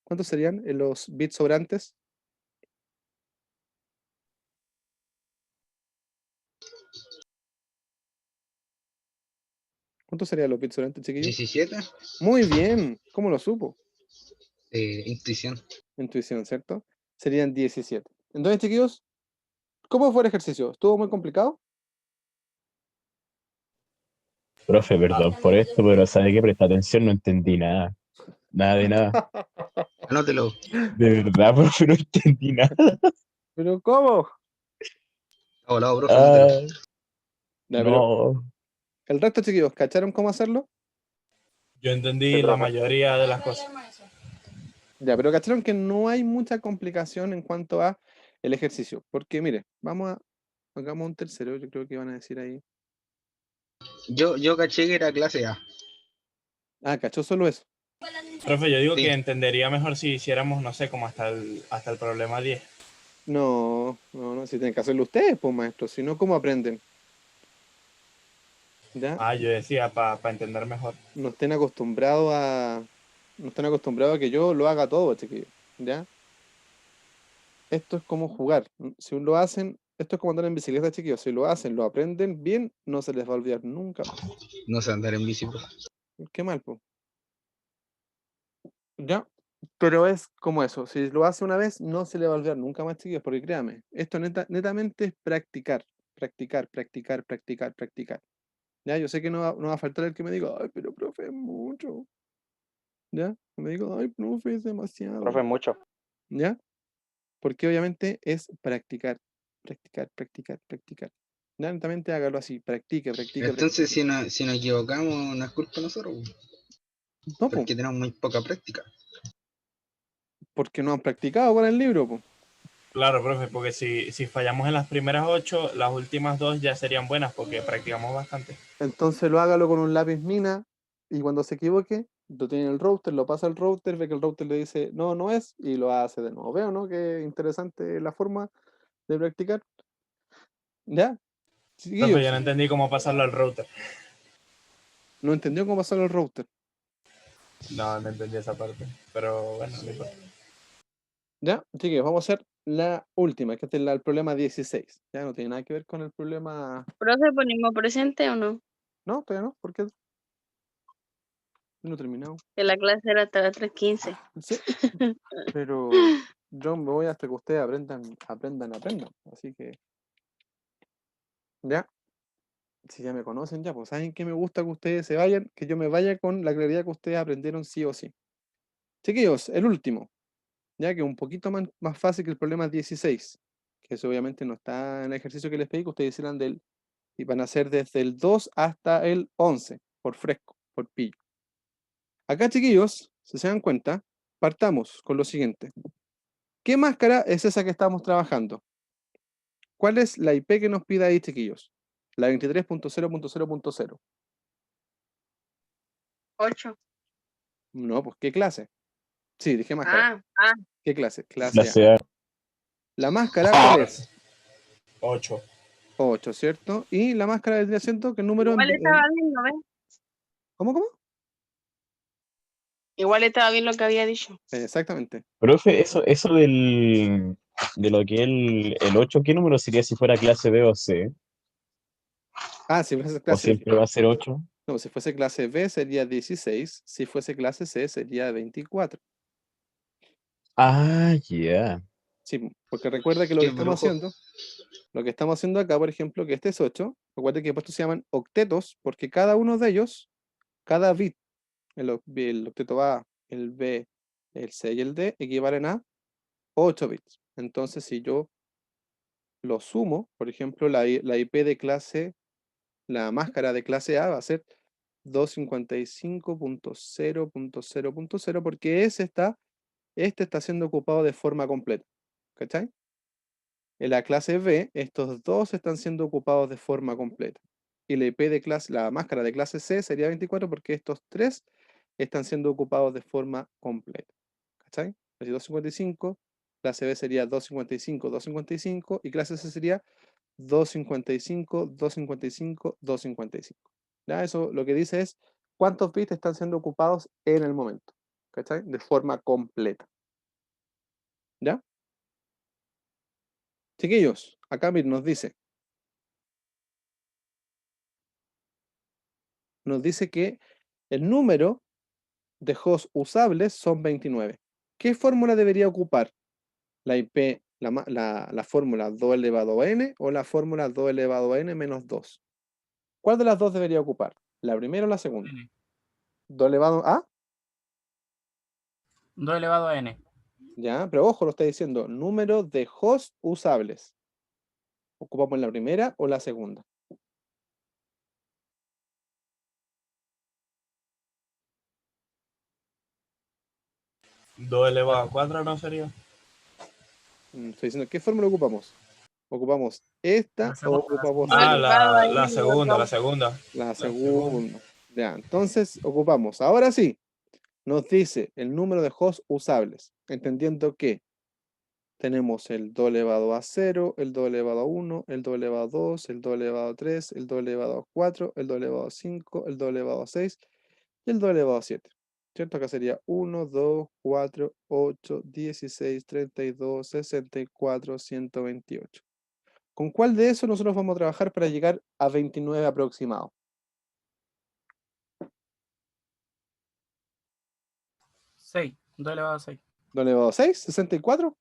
¿cuántos serían los bits sobrantes? ¿Cuántos serían los bits sobrantes, chiquillos? 17. Muy bien. ¿Cómo lo supo? Intuición. Intuición, ¿cierto? Serían 17. Entonces, chiquillos, ¿cómo fue el ejercicio? ¿Estuvo muy complicado? Profe, perdón por esto, pero ¿sabe qué? Presta atención, no entendí nada. Nada de nada. Anótelo. De verdad, profe, no entendí nada. ¿Pero cómo? Hola, profe, anótelo. Ya, pero No. el resto, chiquillos, ¿cacharon cómo hacerlo? Yo entendí Sí, la profe. mayoría de las cosas. Ya, pero cacharon que no hay mucha complicación en cuanto a el ejercicio. Porque, mire, hagamos un tercero, yo creo que van a decir ahí. Yo caché que era clase A. Ah, cachó solo eso. Profe, yo digo Sí. que entendería mejor si hiciéramos, no sé, como hasta el problema 10. No, si tienen que hacerlo ustedes, pues, maestro, si no, ¿cómo aprenden? ¿Ya? Ah, yo decía, para entender mejor. No estén acostumbrados a... No estén acostumbrados a que yo lo haga todo, chiquillos, ¿ya? Esto es como jugar. Si lo hacen, esto es como andar en bicicleta, chiquillos. Si lo hacen, lo aprenden bien, no se les va a olvidar nunca más. No sé andar en bici, profe. Qué mal, pues. ¿Ya? Pero es como eso. Si lo hace una vez, no se le va a olvidar nunca más, chiquillos, porque créame, esto netamente es practicar. Practicar, practicar, practicar, practicar. Ya, yo sé que no va a faltar el que me diga, ay, pero profe, es mucho. ¿Ya? Me digo, ay, profe, es demasiado. Profe, mucho. ¿Ya? Porque obviamente es practicar, practicar, practicar, practicar. Ya, netamente hágalo así, practique, practique, Entonces, practique. si nos equivocamos, no es culpa de nosotros, No, po, porque tenemos muy poca práctica. porque no han practicado con el libro, po. Claro, profe, porque si fallamos en las primeras 8, las últimas 2 ya serían buenas porque practicamos bastante. Entonces lo hágalo con un lápiz mina y cuando se equivoque, lo tiene en el router, lo pasa al router, ve que el router le dice, no, no es, y lo hace de nuevo. Veo, ¿no? Qué interesante la forma de practicar. ¿Ya? Profe, yo Chiquillos, no entendí cómo pasarlo al router. no entendió cómo pasarlo al router. No entendí esa parte. Pero bueno, no importa. ¿Ya? Chiquillos, vamos a hacer la última, que es el problema 16. Ya no tiene nada que ver con el problema... ¿Profe, ponemos presente o no? No, todavía no, ¿por qué? No he terminado. Que la clase era hasta las 3:15. Sí, pero yo me voy hasta que ustedes aprendan. Así que, ya, si ya me conocen, ya, pues saben que me gusta que ustedes se vayan, que yo me vaya con la claridad que ustedes aprendieron sí o sí. Chiquillos, el último, ya que un poquito más fácil que el problema 16, que eso obviamente no está en el ejercicio que les pedí, que ustedes hicieran y van a ser desde el 2 hasta el 11, por fresco, por pillo. Acá, chiquillos, si se dan cuenta, partamos con lo siguiente. ¿Qué máscara es esa que estamos trabajando? ¿Cuál es la IP que nos pide ahí, chiquillos? La 23.0.0.0. 8. No, pues, ¿qué clase? Sí, dije máscara. Ah, ¿Qué clase? Clase La A. sea La máscara, ¿cuál es? 8. 8, ¿cierto? Y la máscara del asiento, ¿qué número? igual estaba bien, ¿no ves? ¿Cómo? Igual estaba bien lo que había dicho. Exactamente. Profe, eso de lo que el 8, ¿qué número sería si fuera clase B o C? Ah, si fuese ¿O clase, siempre va a ser 8? no, si fuese clase B sería 16, si fuese clase C sería 24. Ah, ya. Sí, porque recuerda que Qué brujo. lo que estamos haciendo acá, por ejemplo, que este es 8, recuerda que estos se llaman octetos, porque cada uno de ellos, cada bit, el octeto A, el B, el C y el D, equivalen a 8 bits. Entonces, si yo lo sumo, por ejemplo, la IP de clase, la máscara de clase A va a ser 255.0.0.0 porque este está siendo ocupado de forma completa. ¿Cachai? En la clase B, estos dos están siendo ocupados de forma completa. Y la IP de clase, la máscara de clase C sería 24 porque estos tres están siendo ocupados de forma completa. ¿Cachai? Así 255, clase B sería 255, 255 y clase C sería 255, 255, 255. ¿Ya? Eso lo que dice es cuántos bits están siendo ocupados en el momento. ¿Cachai? De forma completa. ¿Ya? Chiquillos, acá Mir nos dice que el número de hosts usables son 29. ¿Qué fórmula debería ocupar? ¿La IP, la fórmula 2 elevado a n o la fórmula 2 elevado a n menos 2? ¿Cuál de las dos debería ocupar? ¿La primera o la segunda? N. 2 elevado a, 2 elevado a n. ya, pero ojo, lo está diciendo, número de hosts usables. ¿Ocupamos la primera o la segunda? 2 elevado a 4 no sería. Estoy diciendo, ¿qué fórmula ocupamos? ¿Ocupamos esta La o segunda, la ocupamos segunda. Ah, Elevado a n la menos segunda, 2. la segunda. la La segunda. segunda? Ya, entonces ocupamos, ahora sí, nos dice el número de hosts usables, entendiendo que tenemos el 2 elevado a 0, el 2 elevado a 1, el 2 elevado a 2, el 2 elevado a 3, el 2 elevado a 4, el 2 elevado a 5, el 2 elevado a 6 y el 2 elevado a 7. ¿Cierto? Acá sería 1, 2, 4, 8, 16, 32, 64, 128. ¿Con cuál de esos nosotros vamos a trabajar para llegar a 29 aproximado? 6. 2 elevado a 6. 2 elevado a 6, 64,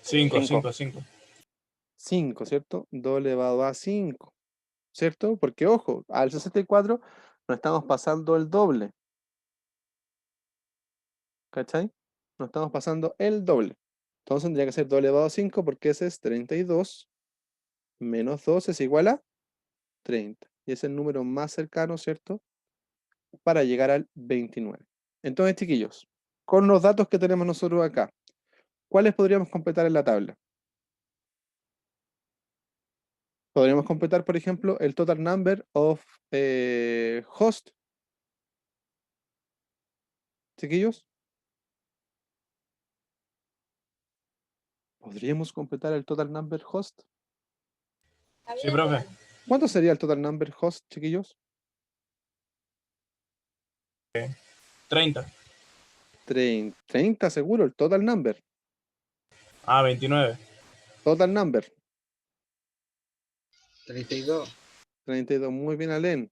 5, Cinco. 5, 5. 5, ¿cierto? 2 elevado a 5, ¿cierto? Porque ojo, al 64 no estamos pasando el doble, ¿cachai? No estamos pasando el doble. Entonces tendría que ser 2 elevado a 5 porque ese es 32 menos 2 es igual a 30. Y es el número más cercano, ¿cierto? Para llegar al 29. Entonces, chiquillos, con los datos que tenemos nosotros acá, ¿cuáles podríamos completar en la tabla? Podríamos completar, por ejemplo, el total number of host. Chiquillos, ¿podríamos completar el total number host? Sí, profe. ¿Cuánto sería el total number host, chiquillos? 30. 30 seguro, el total number. Ah, 29. Total number. 32. 32, muy bien, Alen.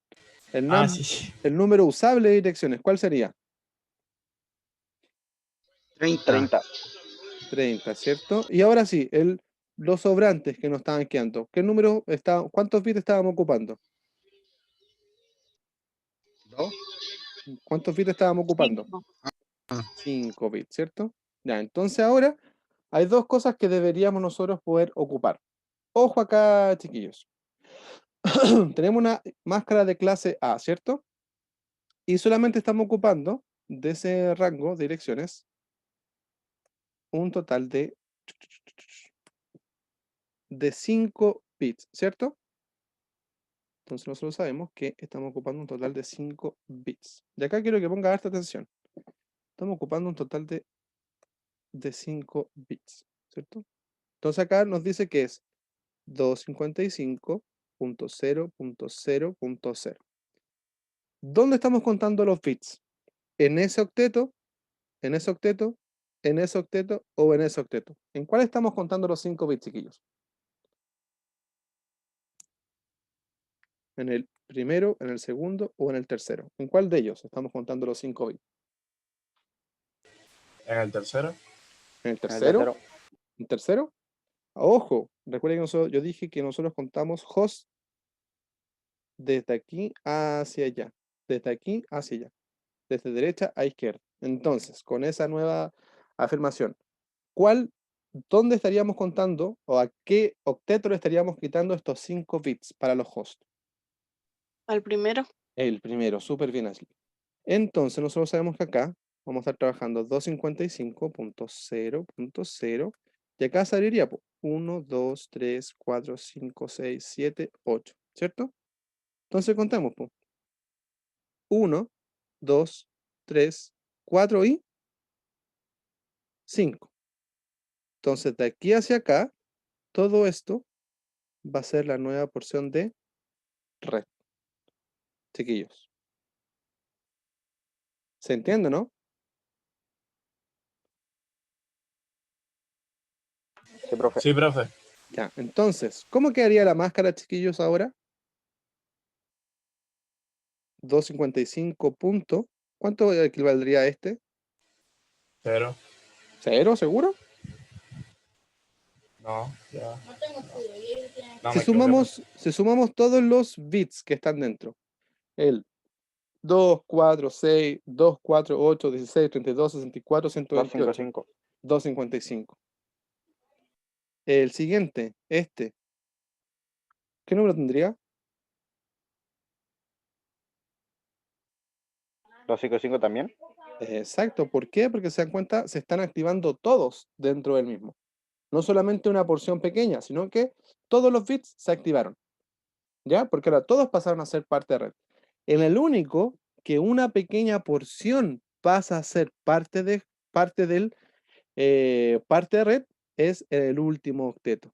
Ah, sí. El número usable de direcciones, ¿cuál sería? 30. 30. 30, ¿cierto? Y ahora sí, los sobrantes que nos estaban quedando. ¿Cuántos bits estábamos ocupando? 2. ¿Cuántos bits estábamos ocupando? 5. 5 bits, ¿cierto? Ya, entonces ahora hay dos cosas que deberíamos nosotros poder ocupar. Ojo acá, chiquillos. Tenemos una máscara de clase A, ¿cierto? Y solamente estamos ocupando de ese rango de direcciones un total de 5 bits, ¿cierto? Entonces nosotros sabemos que estamos ocupando un total de 5 bits. Y acá quiero que ponga harta atención. Estamos ocupando un total de 5 bits, ¿cierto? Entonces acá nos dice que es 255.0.0.0. ¿Dónde estamos contando los bits? ¿En ese octeto? ¿En ese octeto? ¿En ese octeto? ¿O en ese octeto? ¿En cuál estamos contando los 5 bits, chiquillos? ¿En el primero, en el segundo o en el tercero? ¿En cuál de ellos estamos contando los 5 bits? En el tercero. ¿En el En el tercero? tercero. ¿En el tercero? Ojo, recuerden que yo dije que nosotros contamos host desde aquí hacia allá. Desde aquí hacia allá. Desde derecha a izquierda. Entonces, con esa nueva afirmación, ¿dónde estaríamos contando o a qué octeto le estaríamos quitando estos 5 bits para los hosts? Al primero. El primero, súper bien así. Entonces, nosotros sabemos que acá vamos a estar trabajando 255.0.0 y acá saliría 1, 2, 3, 4, 5, 6, 7, 8, ¿cierto? Entonces contamos, 1, 2, 3, 4 y 5. Entonces, de aquí hacia acá, todo esto va a ser la nueva porción de red. Chiquillos. ¿Se entiende, no? Sí, profe. Sí, profe. Ya, entonces, ¿cómo quedaría la máscara, chiquillos, ahora? 255 punto. ¿Cuánto equivaldría a este? 0. ¿Cero, seguro? No, ya. No, Si me equivoqué. sumamos todos los bits que están dentro. El 2, 4, 6, 2, 4, 8, 16, 32, 64, 128. 255. 255. El siguiente, este. ¿Qué número tendría? 255 también. Exacto. ¿Por qué? Porque se dan cuenta, se están activando todos dentro del mismo. No solamente una porción pequeña, sino que todos los bits se activaron. ¿Ya? Porque ahora todos pasaron a ser parte de red. En el único que una pequeña porción pasa a ser parte de red es el último octeto.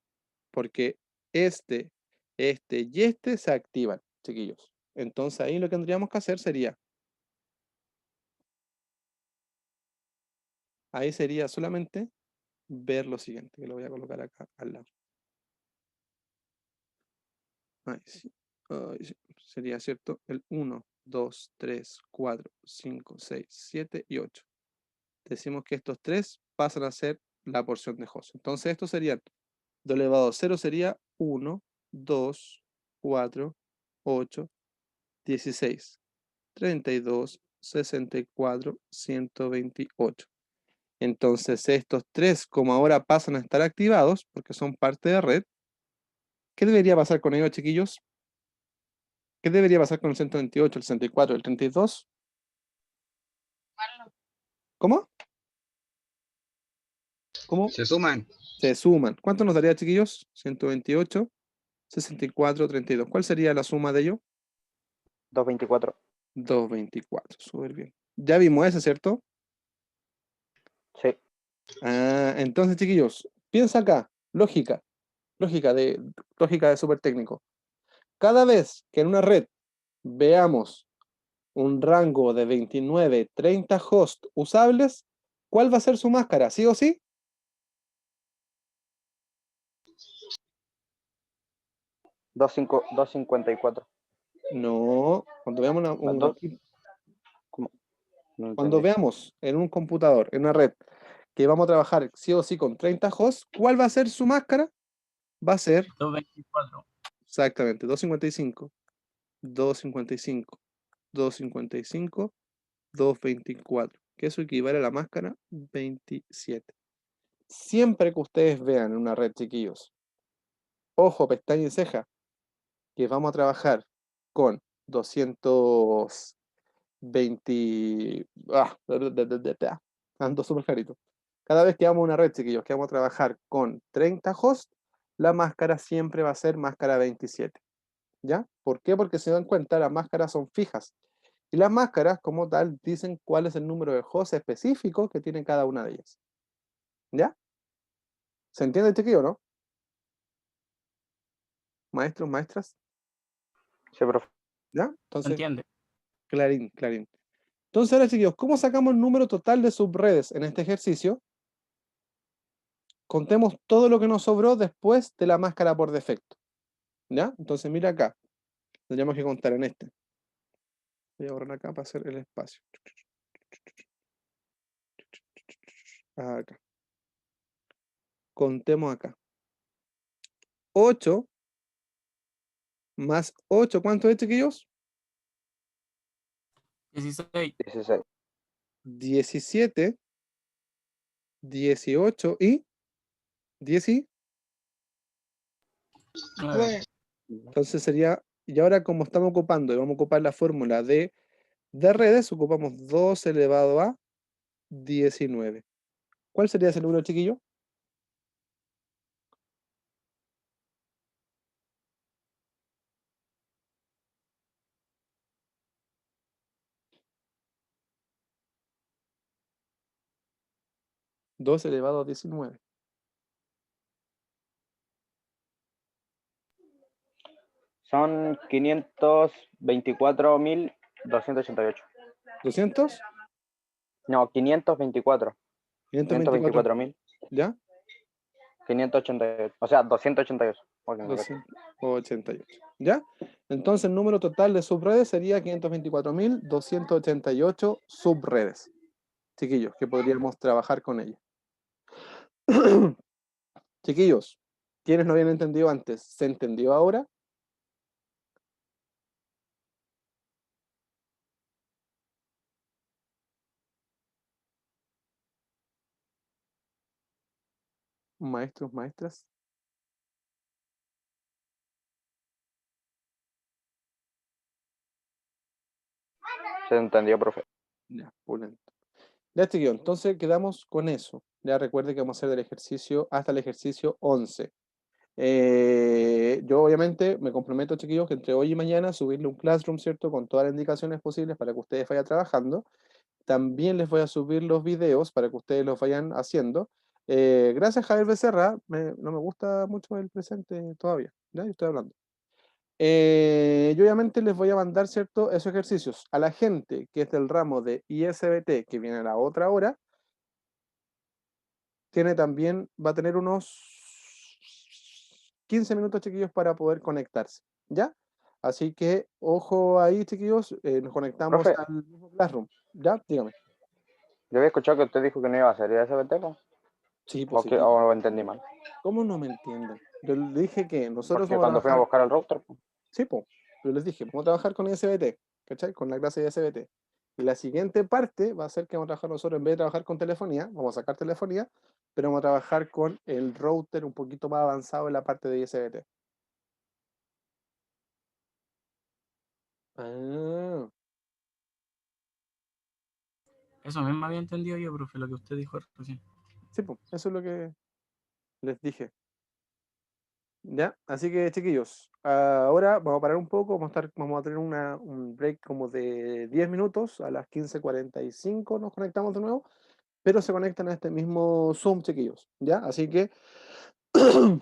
Porque este y este se activan, chiquillos. Entonces ahí lo que tendríamos que hacer sería, ahí sería solamente ver lo siguiente, que lo voy a colocar acá al lado. Ahí sí. Ahí sí. Sería cierto el 1, 2, 3, 4, 5, 6, 7 y 8. Decimos que estos tres pasan a ser la porción de host. Entonces estos serían, do elevado a 0 sería 1, 2, 4, 8, 16, 32, 64, 128. Entonces estos tres, como ahora pasan a estar activados, porque son parte de red, ¿qué debería pasar con ellos, chiquillos? ¿Qué debería pasar con el 128, el 64, el 32? ¿Cómo? ¿Cómo? Se suman. Se suman. ¿Cuánto nos daría, chiquillos? 128, 64, 32. ¿Cuál sería la suma de ellos? 224. 224. Súper bien. Ya vimos ese, ¿cierto? Sí. Entonces, chiquillos, piensa acá. Lógica de súper técnico. Cada vez que en una red veamos un rango de 29, 30 hosts usables, ¿cuál va a ser su máscara? ¿Sí o sí? Dos 254. No. Cuando veamos Dos. ¿Cómo? No Cuando entendí. veamos en un computador, en una red, que vamos a trabajar sí o sí con 30 hosts, ¿cuál va a ser su máscara? Va a ser 224. exactamente 255, 255, 255, 224, que eso equivale a la máscara 27. Siempre que ustedes vean en una red, chiquillos, ojo, pestaña y ceja, que vamos a trabajar con 220... ando súper clarito. Cada vez que vamos a una red, chiquillos, que vamos a trabajar con 30 hosts, la máscara siempre va a ser máscara 27. ¿Ya? ¿Por qué? Porque se dan cuenta, las máscaras son fijas. Y las máscaras, como tal, dicen cuál es el número de hosts específico que tiene cada una de ellas. ¿Ya? ¿Se entiende, chiquillo, no? Maestros, maestras, Sí, profe. ¿ya? ¿Se Entonces, entiende? clarín, clarín. Entonces, ahora, chiquillos, ¿cómo sacamos el número total de subredes en este ejercicio? Contemos todo lo que nos sobró después de la máscara por defecto. ¿Ya? Entonces, mira acá. Tendríamos que contar en este. Voy a borrar acá para hacer el espacio. Acá. Contemos acá. 8 más 8, ¿cuánto es, chiquillos? 16. 16. 17, 18 y 10. 9. Entonces sería, y ahora como estamos ocupando, y vamos a ocupar la fórmula de redes, ocupamos 2 elevado a 19. ¿Cuál sería ese número, chiquillo? Dos elevado a 19. Son 524.288. ¿200? No, 524. 524. 524.588. ¿Ya? O sea, 288. Ok, me equivoqué. 288. ¿Ya? Entonces el número total de subredes sería 524.288 subredes. Chiquillos, que podríamos trabajar con ellas. Chiquillos, ¿quiénes no habían entendido antes? ¿Se entendió ahora? Maestros, maestras. Se entendió, profe. Ya, pulento. Ya, chiquillos, entonces quedamos con eso. Ya recuerde que vamos a hacer del ejercicio hasta el ejercicio 11. Yo obviamente me comprometo, chiquillos, que entre hoy y mañana subirle un Classroom, ¿cierto? Con todas las indicaciones posibles para que ustedes vayan trabajando. También les voy a subir los videos para que ustedes los vayan haciendo. Gracias, Javier Becerra. No me gusta mucho el presente todavía. ¿Ya? Yo estoy hablando. Yo obviamente les voy a mandar, ¿cierto? Esos ejercicios a la gente que es del ramo de ISBT, que viene a la otra hora. Va a tener unos 15 minutos, chiquillos, para poder conectarse, ¿ya? Así que, ojo ahí, chiquillos, nos conectamos Profe. al mismo Classroom, ¿ya? Dígame. Yo había escuchado que usted dijo que no iba a hacer ISBT, ¿no? Sí, pues sí. O lo entendí mal. ¿Cómo no me entienden? Yo les dije que nosotros Porque vamos a cuando fuimos a trabajar, buscar el router, pues, sí, pues, yo les dije, vamos a trabajar con ISBT, ¿cachai? Con la clase de ISBT. Y la siguiente parte va a ser que vamos a trabajar nosotros, en vez de trabajar con telefonía, vamos a sacar telefonía, pero vamos a trabajar con el router un poquito más avanzado en la parte de ISBT. Ah, Eso mismo había entendido yo, profe, lo que usted dijo recién. sí, pues, eso es lo que les dije. ¿Ya? Así que, chiquillos, ahora vamos a parar un poco, vamos a tener un break como de 10 minutos, a las 15:45 nos conectamos de nuevo, pero se conectan a este mismo Zoom, chiquillos, ¿ya? Así que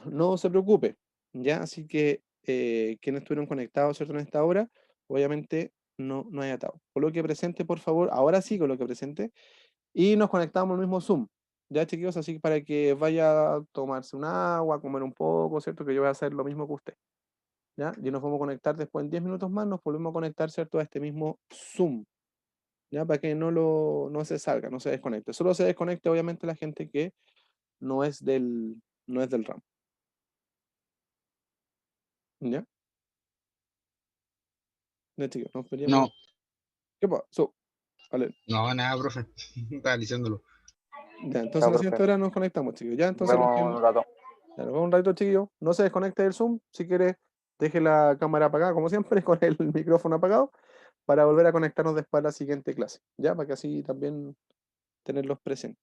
no se preocupe, ¿ya? Así que quienes estuvieron conectados, ¿cierto? En esta hora, obviamente no hay atado. Coloque presente, por favor, ahora sí coloque presente, y nos conectamos al mismo Zoom. Ya, chiquillos, así que para que vaya a tomarse un agua, a comer un poco, ¿cierto? Que yo voy a hacer lo mismo que usted. ¿Ya? Y nos vamos a conectar después en 10 minutos más, nos volvemos a conectar, ¿cierto? A este mismo Zoom. ¿Ya? Para que no se salga, no se desconecte. Solo se desconecte, obviamente, la gente que no es del ramo. ¿Ya? Ya, chicos, nos veríamos. No, ¿Qué pasó? Vale. no, nada, profe. Estaba diciéndolo. Ya, entonces Chao, en la siguiente profe. hora nos conectamos, chicos. Ya, Nos entonces los vemos que. un rato. Ya, nos vemos un ratito, chiquillos. No se desconecte del Zoom. Si quiere, deje la cámara apagada, como siempre, con el micrófono apagado, para volver a conectarnos después a la siguiente clase. Ya, para que así también tenerlos presentes.